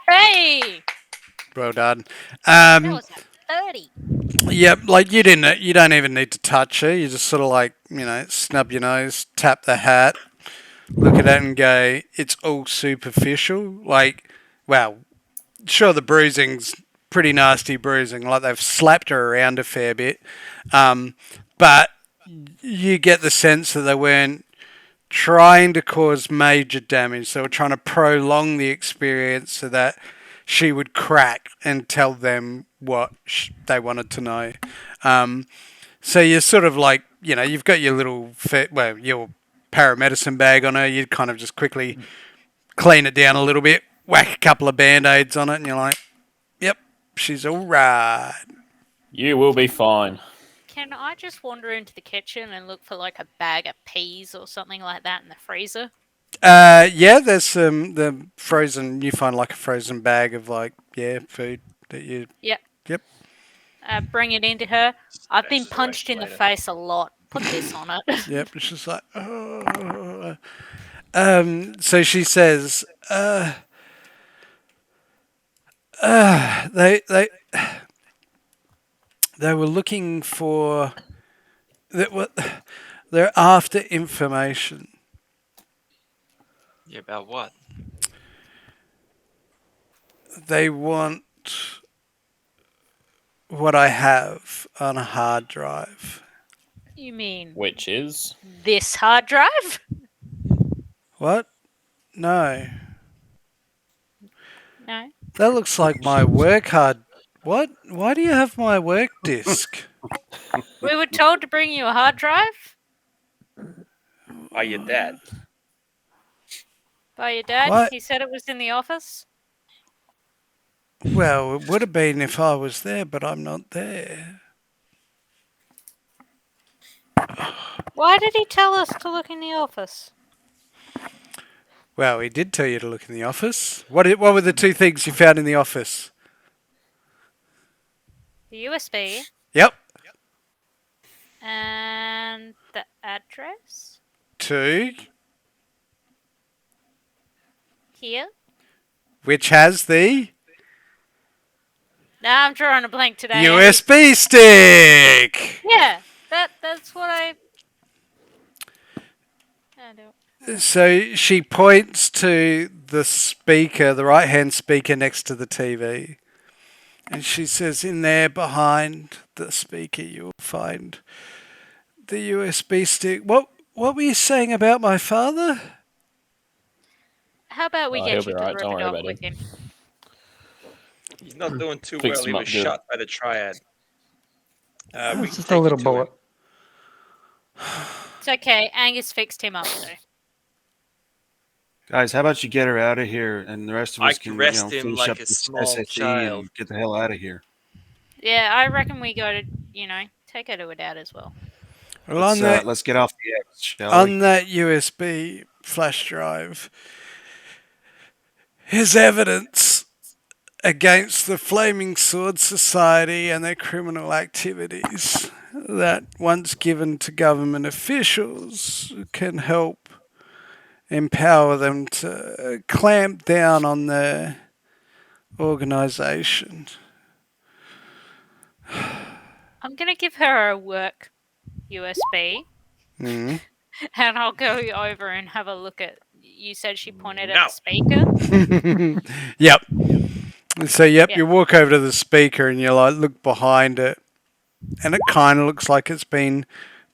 Hey! Well done. That was a 30. Yep, like you don't even need to touch her. You just sort of like, snub your nose, tap the hat, look at it and go, it's all superficial. Like, wow, sure the bruising's pretty nasty bruising. Like they've slapped her around a fair bit. But you get the sense that they weren't trying to cause major damage. They were trying to prolong the experience so that she would crack and tell them what they wanted to know. So you're sort of like, you've got your little, your paramedicine bag on her. You kind of just quickly clean it down a little bit, whack a couple of Band-Aids on it, and you're like, yep, she's all right. You will be fine. Can I just wander into the kitchen and look for like a bag of peas or something like that in the freezer? Yeah, there's the frozen. You find like a frozen bag of food that you. Yep. Yep. Bring it into her. I've been Smashes away punched in the later. face a lot. Put this on it. Yep. It's just like. Oh. So she says, they were looking for they're after information. Yeah, about what? They want what I have on a hard drive. You mean Which is this hard drive? What? No. No. That looks like my work hard. What? Why do you have my work disk? We were told to bring you a hard drive By your dad. by your dad. What? He said it was in the office. Well, it would have been if I was there, but I'm not there. Why did he tell us to look in the office? Well, he did tell you to look in the office. What were the two things you found in the office? The USB Yep. and the address Two, here. which has the Nah, I'm drawing a blank today. Andy. USB stick. Yeah, that's what I do. So she points to the speaker, the right-hand speaker next to the TV. And she says, in there behind the speaker, you'll find the USB stick. What were you saying about my father? How about we he'll get be you to right, rip don't it worry off about with him. him? He's not doing too Fix well. He him up was good. shot by the triad. We It's can just take a you little to bullet. him. It's okay. Angus fixed him up though. Guys, how about you get her out of here, and the rest of I us can, caressed him finish like up a this small SAT child. and get the hell out of here. Yeah, I reckon we go to take her to her dad as well. Well, Let's get off the X, shall on we? that USB flash drive is evidence against the Flaming Sword Society and their criminal activities that, once given to government officials, can help empower them to clamp down on their organisation. I'm gonna give her a work USB, Mm. and I'll go over and have a look at. You said she pointed at No. the speaker. Yep. So, Yeah. you walk over to the speaker and you look behind it, and it kind of looks like it's been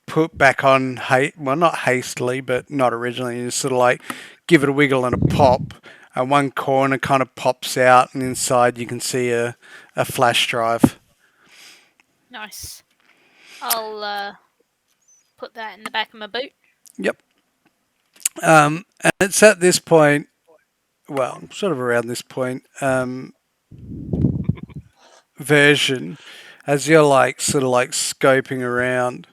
put back on, well, not hastily, but not originally. You sort of give it a wiggle and a pop, and one corner kind of pops out, and inside you can see a flash drive. Nice. I'll put that in the back of my boot. Yep. And it's at this point, well, sort of around this point, version, as you're sort of scoping around,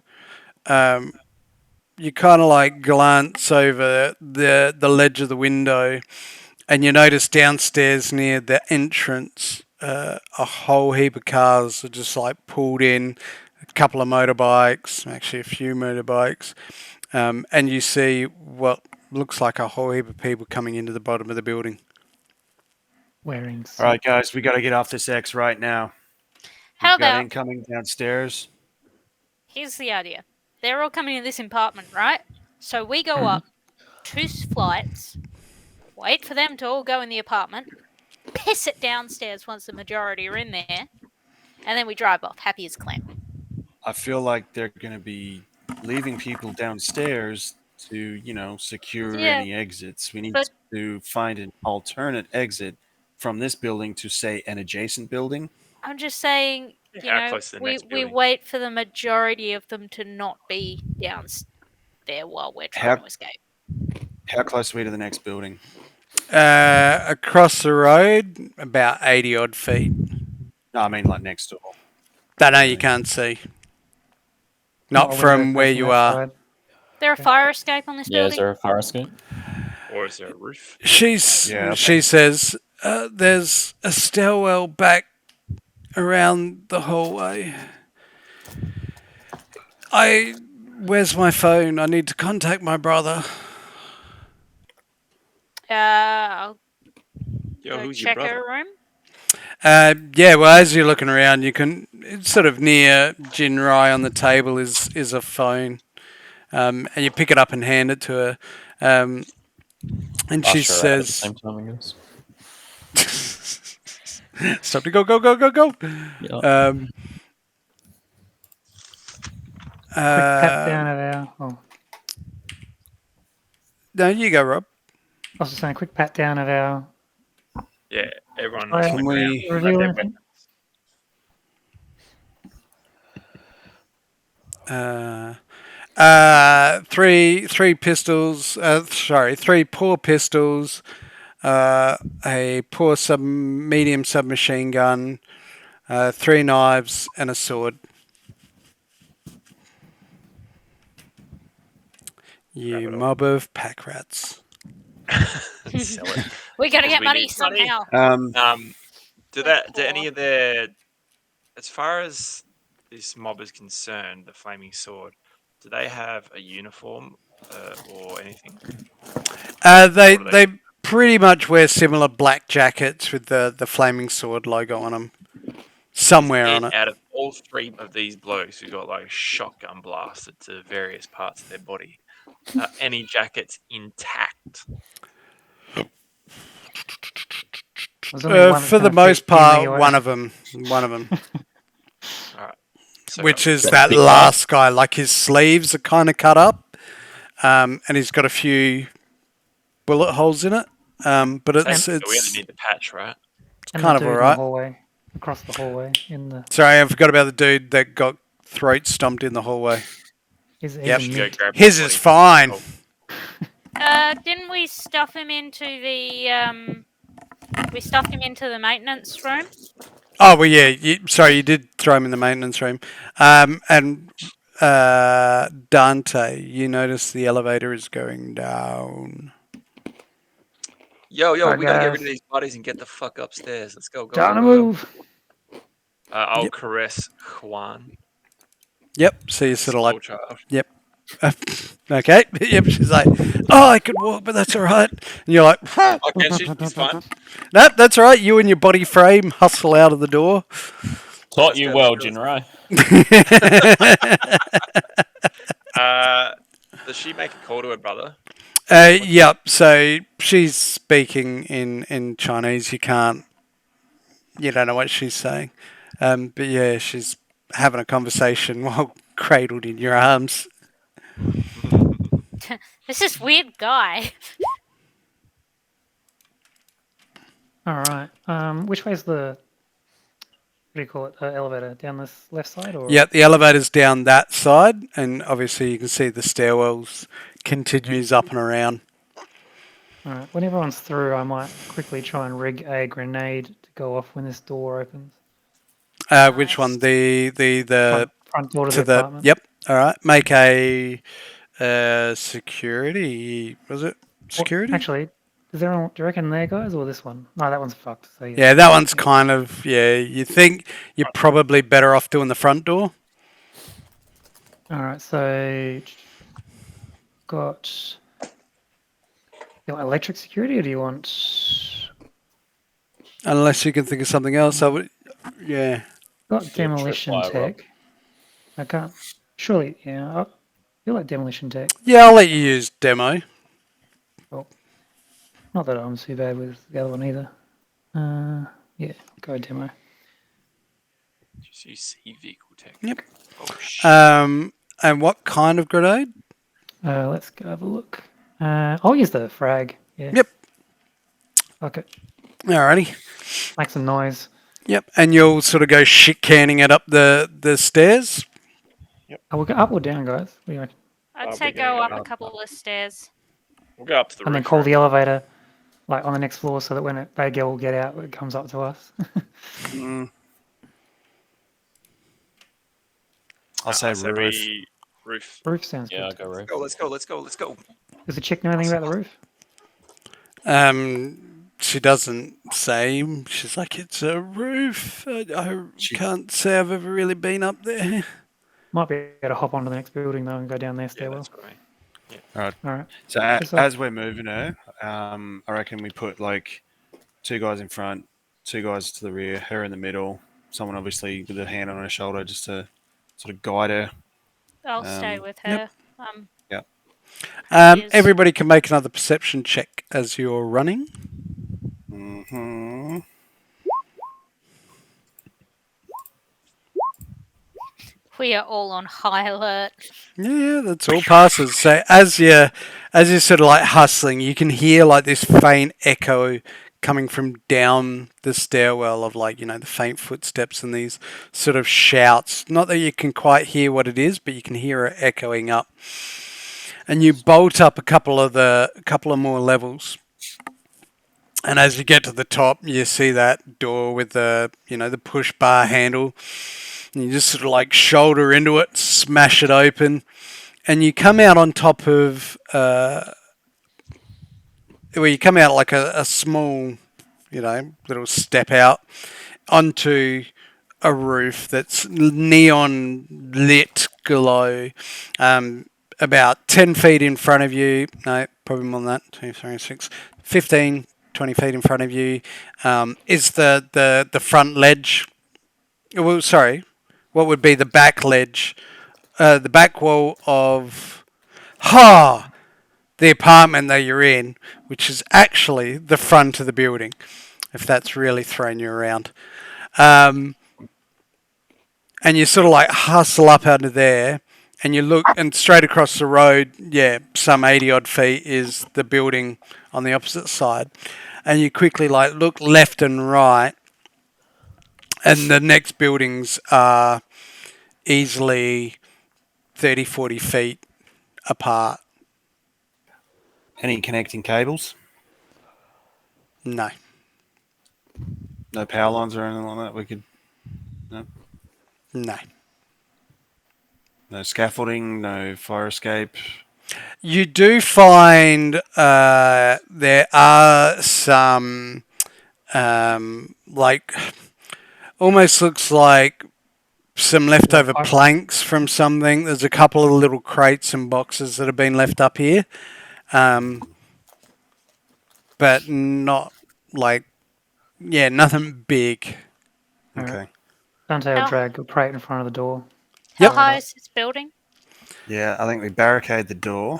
you kind of glance over the ledge of the window, and you notice downstairs near the entrance, a whole heap of cars are just pulled in, a couple of motorbikes, actually a few motorbikes, and you see what looks like a whole heap of people coming into the bottom of the building. Wearing All right, guys, we got to get off this X right now. How We've got about incoming downstairs. here's the idea. They're all coming in this apartment, right? So we go up 2 flights, wait for them to all go in the apartment, piss it downstairs once the majority are in there, and then we drive off, happy as clam. I feel like they're going to be leaving people downstairs to, secure Yeah, any exits. We need but- to find an alternate exit from this building to, say, an adjacent building. I'm just saying, How close to the we next we building? wait for the majority of them to not be downstairs while we're trying to escape. How close are we to the next building? Across the road, about 80 odd feet. No, I mean like next door. That you can't see. Not a from window where facing you that are. side. There a fire escape on this Yeah, is building? there a fire escape? Or is there a roof? She Yeah. says, there's a stairwell back around the hallway. Where's my phone? I need to contact my brother. I'll Yo, go who's your check brother? her room. Yeah, well, as you're looking around, it's sort of near Jinrai on the table is a phone. And you pick it up and hand it to her. And she Bust her out at the says, same time, I guess. stop to go, go, go, go, go. Yeah. Quick pat down of our. Oh, No, you go, Rob. I was just saying, quick pat down of our. Yeah, everyone Fire on the ground. reveal Grab anything? Three pistols. Three poor pistols. A poor medium submachine gun. 3 knives and a sword. You it all. mob of pack rats. Sell it. We gotta get We money need money. somehow. Do We're any poor. of their, as far as this mob is concerned, the Flaming Sword, do they have a uniform or anything? They pretty much wear similar black jackets with the flaming sword logo on them. Somewhere on it. Out of all three of these blokes who got like shotgun blasted to various parts of their body, any jackets intact? There's only one that's For the gonna most fit Jimmy part, or- one of them. All right. So Which is Got that big last guy. Like his sleeves are kind of cut up, and he's got a few bullet holes in it. But so we only it's need the patch, right? and kind the of dude in the alright. hallway, across the hallway in the. Sorry, I forgot about the dude that got throat stomped in the hallway. He's Yep. a Should go mint. grab His body. is fine. Oh, Didn't we stuff him into the We stuffed him into the maintenance room. Oh well, yeah. You did throw him in the maintenance room. And Dante, you notice the elevator is going down. yo, Alright, we gotta get rid guys. of these bodies and get the fuck upstairs. Let's go, go, Time go, to go, go. move. I'll Yep. caress Juan. Yep. So you're sort of like, Small child. yep. Okay. Yep. She's like, oh, I could walk, but that's all right. And you're like, Oh, can she? It's fine. nope, that's all right. You and your body frame hustle out of the door. Taught Let's you go, well, let's go. Jinrai. Does she make a call to her brother? Yep. So she's speaking in Chinese. You don't know what she's saying. But yeah, she's having a conversation while cradled in your arms. This is weird guy. All right. Which way's the? What do you call it? Elevator down this left side, or? Yeah, the elevator's down that side, and obviously you can see the stairwells continues up and around. All right. When everyone's through, I might quickly try and rig a grenade to go off when this door opens. Which one? The Front door to to the apartment. Yep. All right. Make a security. Was it security? Actually, do you reckon there, guys, or this one? No, that one's fucked. So Yeah, that one's kind of You think you're probably better off doing the front door. All right. So got. You want electric security, or do you want? Unless you can think of something else, I would. Yeah. Got demolition tripwire, Rob. tech. I can't. Surely, yeah. I feel like demolition tech. Yeah, I'll let you use demo. Not that I'm too bad with the other one either. Yeah, go demo. Just use C vehicle tech. Yep. Oh shit. And what kind of grenade? Let's go have a look. I'll use the frag. Yeah. Yep. Okay. Alrighty. Make some noise. Yep. And you'll sort of go shit canning it up the stairs. I will go up or down, guys. What do you reckon? I'd Oh, say we're gonna go go up a up. couple of stairs. We'll go up to the And then roof. call right? the elevator, like on the next floor, so that when they all get out, it comes up to us. I'll say So roof. Roof. Roof sounds Yeah, I'll good. go roof. Let's go. Does the chick know anything about the roof? She doesn't say. She's like, it's a roof. I She, can't say I've ever really been up there. Might be able to hop onto the next building though and go down their Yeah, stairwell. that's right. all right. All right. So Piss off. as we're moving her, I reckon we put like 2 guys in front, 2 guys to the rear, her in the middle, someone obviously with a hand on her shoulder just to sort of guide her. I'll stay with her. Yeah. She is. Everybody can make another perception check as you're running. Hmm. We are all on high alert. Yeah, that's all passes. So as you're sort of like hustling, you can hear like this faint echo coming from down the stairwell of like, the faint footsteps and these sort of shouts. Not that you can quite hear what it is, but you can hear it echoing up. And you bolt up a couple of more levels. And as you get to the top, you see that door with the push bar handle. And you just sort of like shoulder into it, smash it open, and you come out on top of, you come out like a small, little step out onto a roof that's neon lit glow. About 10 feet in front of you, no, probably more than that, 2, 3, 6, 15, 20 feet in front of you, is the front ledge. Well, sorry, what would be the back ledge, the back wall of the apartment that you're in, which is actually the front of the building, if that's really thrown you around. And you sort of like hustle up out of there, and you look, and straight across the road, some 80 odd feet is the building on the opposite side. And you quickly like look left and right, and the next buildings are easily 30, 40 feet apart. Any connecting cables? No. No power lines or anything like that? We could. No. No. No scaffolding. No fire escape. You do find there are some, like, almost looks like some leftover planks from something. There's a couple of little crates and boxes that have been left up here. But not like, nothing big. Okay. Dante will drag a crate in front of the door. How high is this building? Yeah, I think we barricade the door.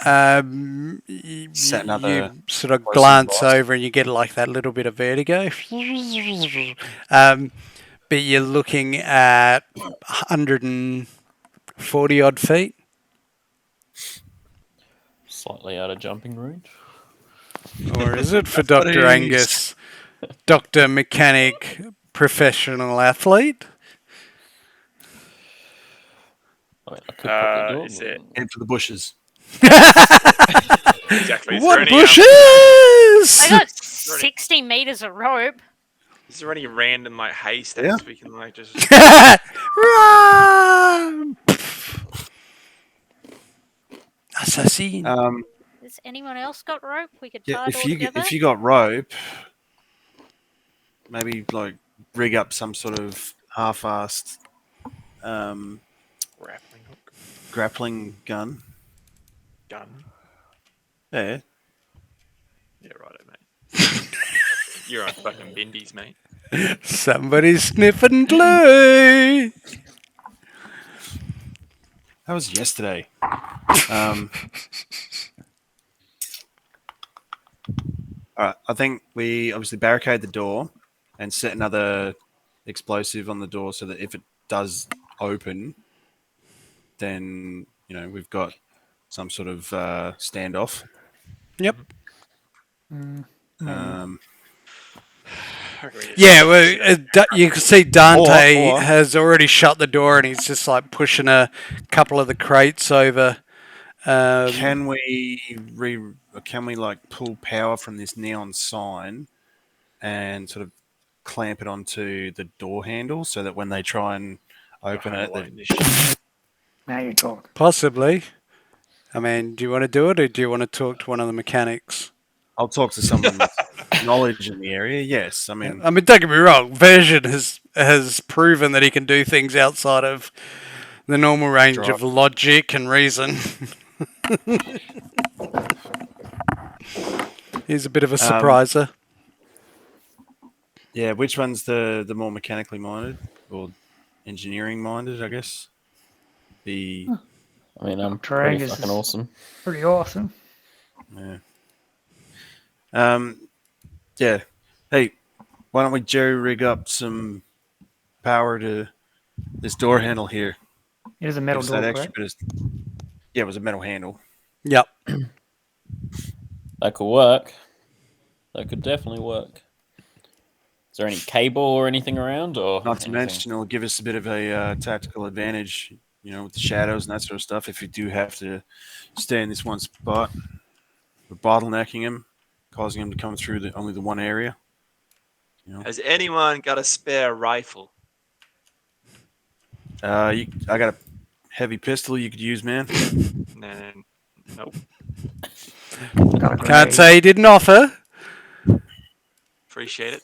You sort of glance over and you get like that little bit of vertigo. But you're looking at 140 odd feet. Slightly out of jumping range. Or is it for Dr. Angus? Dr. Mechanic, professional athlete? I mean, I could probably do it. Is it Head for the bushes. exactly? Is What there any, bushes? I got 60 meters of rope. Is there any random like haystacks we can like just? Run! Assassin. Has anyone else got rope? We could tie it all if together. you got rope, maybe like rig up some sort of half-assed Grappling hook. grappling gun. Gun. Yeah. Yeah, right, mate. You're on fucking bindies, mate. Somebody's sniffing glue. That was yesterday. All right, I think we obviously barricade the door and set another explosive on the door so that if it does open, then we've got some sort of standoff. Yep. Yeah, well, you can see Dante has already shut the door and he's just like pushing a couple of the crates over. Can we like pull power from this neon sign and sort of clamp it onto the door handle so that when they try and open it, Now you talk. Possibly. I mean, do you want to do it, or do you want to talk to one of the mechanics? I'll talk to someone with knowledge in the area. Yes, I mean, Don't get me wrong. Version has proven that he can do things outside of the normal range drive. of logic and reason. He's a bit of a surpriser. Yeah, which one's the more mechanically minded or engineering minded? I guess. The I mean, I'm Dr. pretty Angus fucking is awesome. pretty awesome. yeah. Yeah. Hey, why don't we jerry rig up some power to this door handle here? It is a Give metal us that door, extra correct? bit of. Yeah, it was a metal handle. Yep. That could work. That could definitely work. Is there any cable or anything around, or Not to anything? mention, it'll give us a bit of a tactical advantage, with the shadows and that sort of stuff. If you do have to stay in this one spot, we're bottlenecking him, causing him to come through only the one area. Has anyone got a spare rifle? I got a heavy pistol you could use, man. Nope. Got a Can't grenade. say he didn't offer. Appreciate it.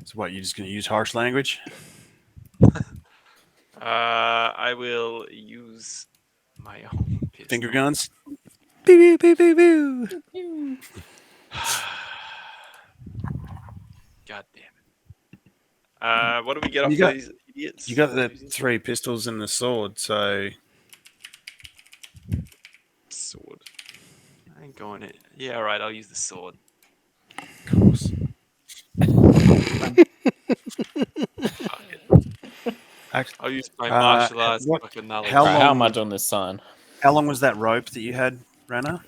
So what? You just gonna use harsh language? I will use my own pistol. Finger guns? Pew, pew, pew, pew, pew. God damn it. What do we get off You got- these idiots? You got the 3 pistols and the sword, so Sword. I ain't going it. Yeah, alright, I'll use the sword. of course. Fuck it. I'll use my Uh, martial arts what- fucking knowledge. how Right, how am I long- doing this sign? How long was that rope that you had, Rana?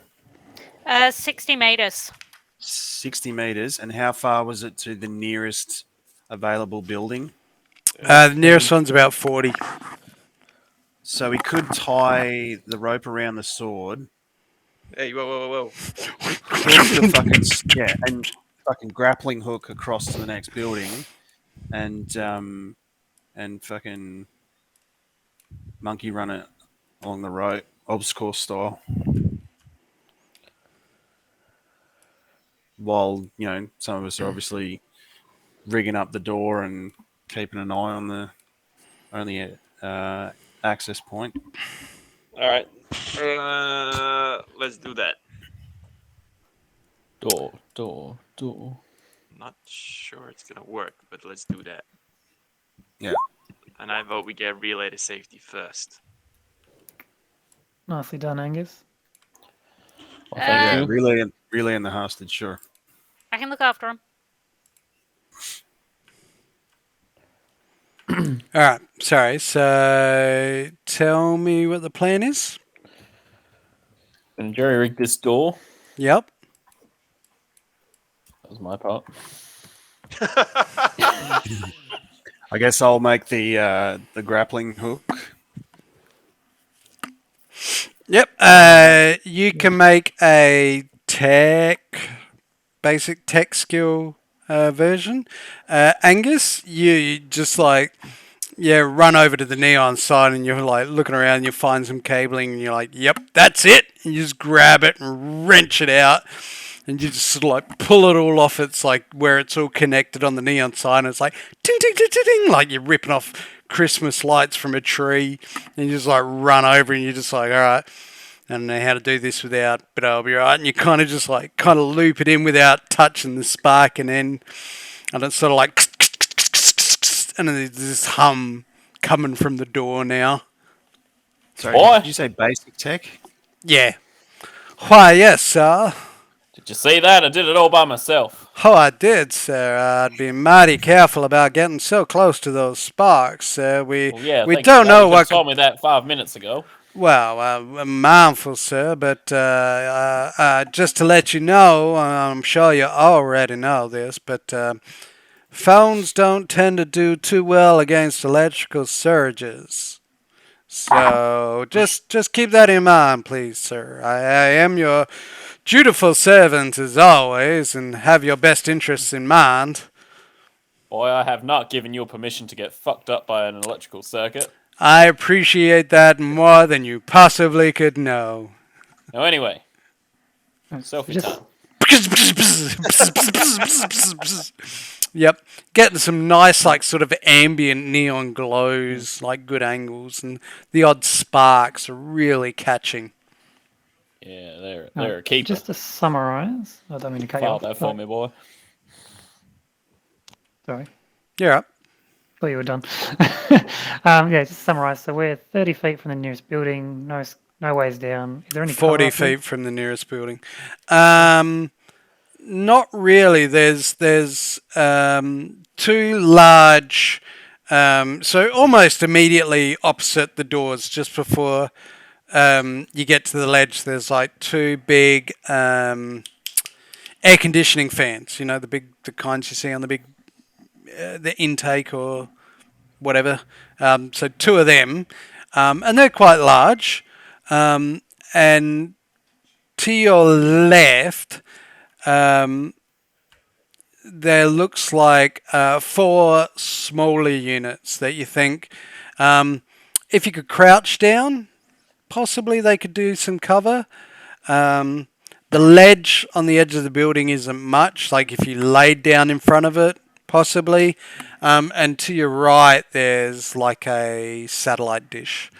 60 meters. 60 meters. And how far was it to the nearest available building? The nearest one's about 40. So we could tie the rope around the sword, Hey, whoa. hook the fucking fucking grappling hook across to the next building, and fucking monkey run it along the rope, obstacle style. While some of us are obviously rigging up the door and keeping an eye on the only access point. Alright. Let's do that. Door. Not sure it's gonna work, but let's do that. Yeah. And I vote we get relay to safety first. Nicely done, Angus. Well, thank you. Relay and the hostage, sure. I can look after him. All right. Sorry. So tell me what the plan is. Gonna jerry rig this door. Yep. That was my part. I guess I'll make the grappling hook. Yep. You can make a basic tech skill version. Angus, you just run over to the neon sign and you're like looking around and you find some cabling and you're like, yep, that's it. And you just grab it and wrench it out and you just sort of like pull it all off. It's like where it's all connected on the neon sign. It's like ting, ting, ting, ting, ting, like you're ripping off Christmas lights from a tree and you just like run over and you're just like, all right, I don't know how to do this without, but I'll be all right. And you kind of just loop it in without touching the spark and then, and it's sort of like, and then there's this hum coming from the door now. Sorry, Boy. did you say basic tech? Yeah. Why, yes, sir. Did you see that? I did it all by myself. Oh, I did, sir. I'd be mighty careful about getting so close to those sparks, sir. We Well, yeah, we thank don't you. know You what. told me that 5 minutes ago. Well, I'm mindful, sir, but just to let you know, I'm sure you already know this, but phones don't tend to do too well against electrical surges. So just keep that in mind, please, sir. I am your dutiful servant as always, and have your best interests in mind. Boy, I have not given you permission to get fucked up by an electrical circuit. I appreciate that more than you possibly could know. Now, anyway, It's selfie just time. Yep, getting some nice, like, sort of ambient neon glows, like good angles, and the odd sparks are really catching. Yeah, they're a keeper. just to summarise, I don't mean to cut you File off. that for me, boy. Sorry, Yeah, right. thought you were done. Just to summarise. So we're 30 feet from the nearest building. No ways down. Is there any 40 cover up here? feet from the nearest building. Not really. There's two large, so almost immediately opposite the doors, just before you get to the ledge. There's like two big air conditioning fans. You know, the kinds you see on the big the intake or whatever. So two of them, and they're quite large. And to your left, there looks like four smaller units that you think, if you could crouch down, possibly they could do some cover. The ledge on the edge of the building isn't much. Like if you laid down in front of it, possibly. And to your right, there's like a satellite dish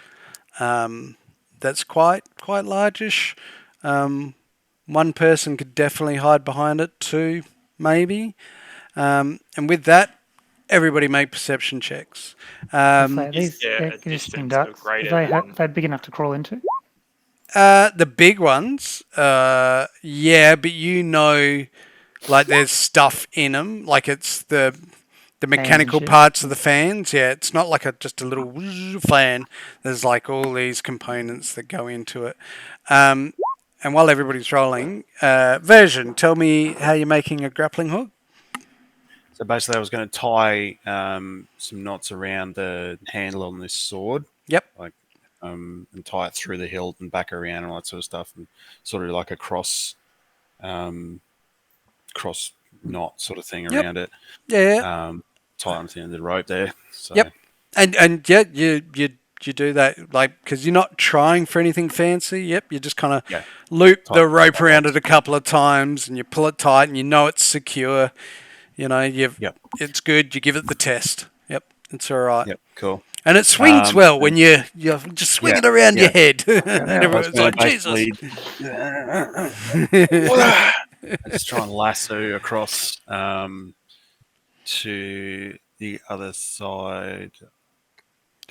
that's quite largish. One person could definitely hide behind it. Two, maybe. And with that, everybody make perception checks. Say, Is these there air a conditioning distance of ducts, greater are than? they big enough to crawl into? The big ones, yeah, but you know, like there's stuff in them, like it's the Fans and mechanical shit? parts of the fans. Yeah, it's not like just a little fan. There's like all these components that go into it. And while everybody's rolling, Version, tell me how you're making a grappling hook. So basically, I was going to tie some knots around the handle on this sword, Yep. like, and tie it through the hilt and back around and all that sort of stuff, and sort of like a cross knot sort of thing Yep. around it. Yeah. Tie onto the end of the rope there. So Yep. And yeah, you do that like because you're not trying for anything fancy. Yep, you just kind of yeah, loop tie the rope around knots. it a couple of times, and you pull it tight, and you know it's secure. You know Yep, it's good. You give it the test. Yep, it's all right. yep, cool. And it swings well when And you just swing yeah, it around your yeah. head, and I was everyone's going like, to Jesus. basically I just try and lasso across to the other side.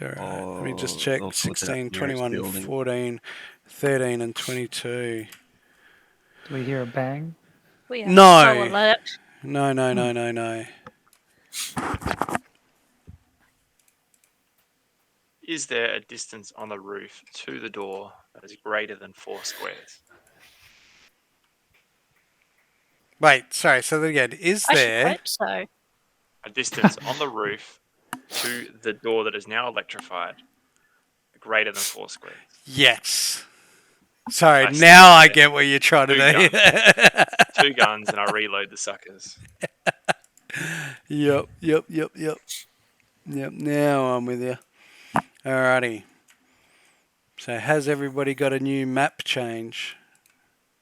All right, let me just check. Also the 16, nearest 21, building. 14, 13, and 22. Do we hear a bang? We are so No. alert. No. Is there a distance on the roof to the door that is greater than 4 squares? Wait, sorry. So again, is I should there? hope so. A distance on the roof to the door that is now electrified greater than 4 squares. Yes. Sorry, I now I stand get what you're trying to Two do. 2 guns and I reload the suckers. Yep. Now I'm with you. Alrighty. So has everybody got a new map change?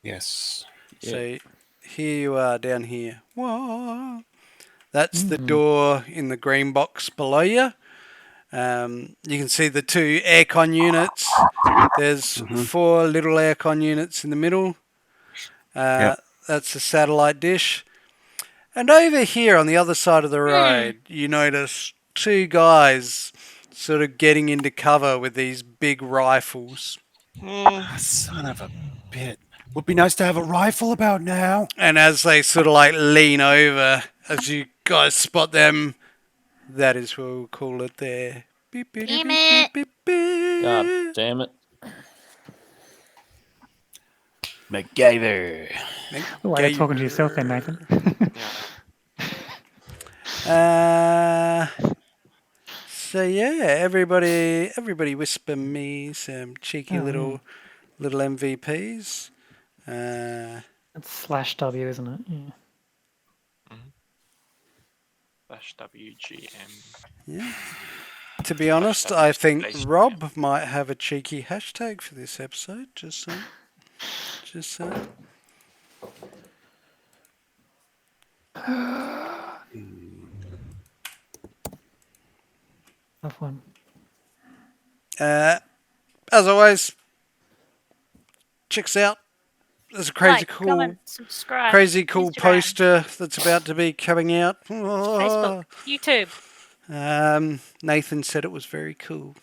Yes. Yeah. So here you are down here. Whoa. That's the door in the green box below you. You can see the two aircon units. There's 4 little aircon units in the middle. Yep. That's the satellite dish. And over here on the other side of the road, you notice 2 guys sort of getting into cover with these big rifles. Son of a bit. Would be nice to have a rifle about now. And as they sort of like lean over, as you guys spot them, that is what we'll call it there. Beep, beep, Damn beep, it. beep, beep. God damn it. MacGyver. Why are you talking to yourself then, Nathan? So yeah, everybody whisper me some cheeky little MVPs. It's /W, isn't it? Yeah. /WGM. Yeah. To be honest, I think Rob might have a cheeky hashtag for this episode. Just saying. Just saying. Tough one. As always, checks out. There's a crazy Like, comment, subscribe. crazy cool Instagram, poster that's about to be coming out. Facebook, YouTube. Nathan said it was very cool.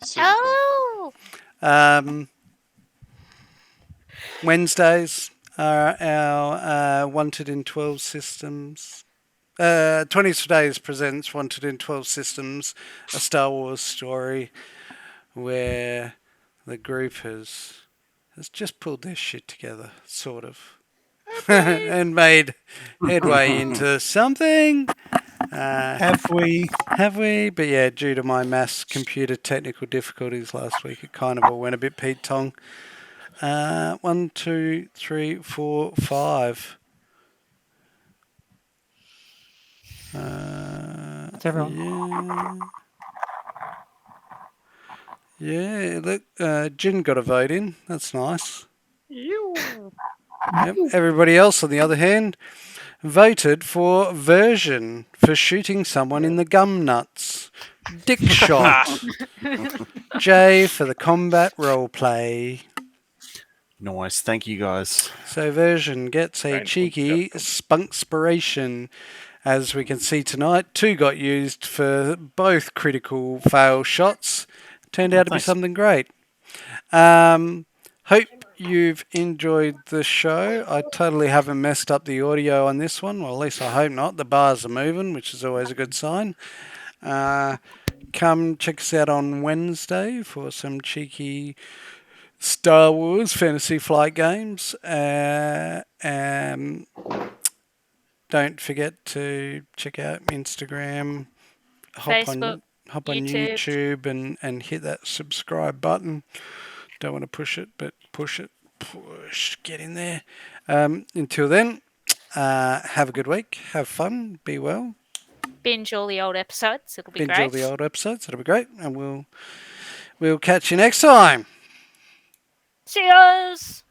Super cool. Oh, Wednesdays are our Wanted in 12 Systems. 20 Days presents Wanted in 12 Systems, a Star Wars story where the group has just pulled their shit together, sort of, and made headway into something. Have we? Have we? But yeah, due to my mass computer technical difficulties last week, it kind of all went a bit Pete Tong. 1, 2, 3, 4, 5. That's everyone. Yeah, look, Jin got a vote in. That's nice. Yep. Everybody else, on the other hand, voted for Version for shooting someone in the gum nuts. Dick shot. Jay for the combat roleplay. Nice. Thank you, guys. So Version gets a cheeky spunkspiration. As we can see tonight, 2 got used for both critical fail shots. Turned out to be something great. Hope you've enjoyed the show. I totally haven't messed up the audio on this one. Well, at least I hope not. The bars are moving, which is always a good sign. Come check us out on Wednesday for some cheeky Star Wars Fantasy Flight games. Don't forget to check out Instagram, Facebook, hop on YouTube and hit that subscribe button. Don't want to push it, but push it. Get in there. Until then, have a good week. Have fun. Be well. Binge all the old episodes. It'll be Binge great. all the old episodes. It'll be great. And we'll catch you next time. Cheers!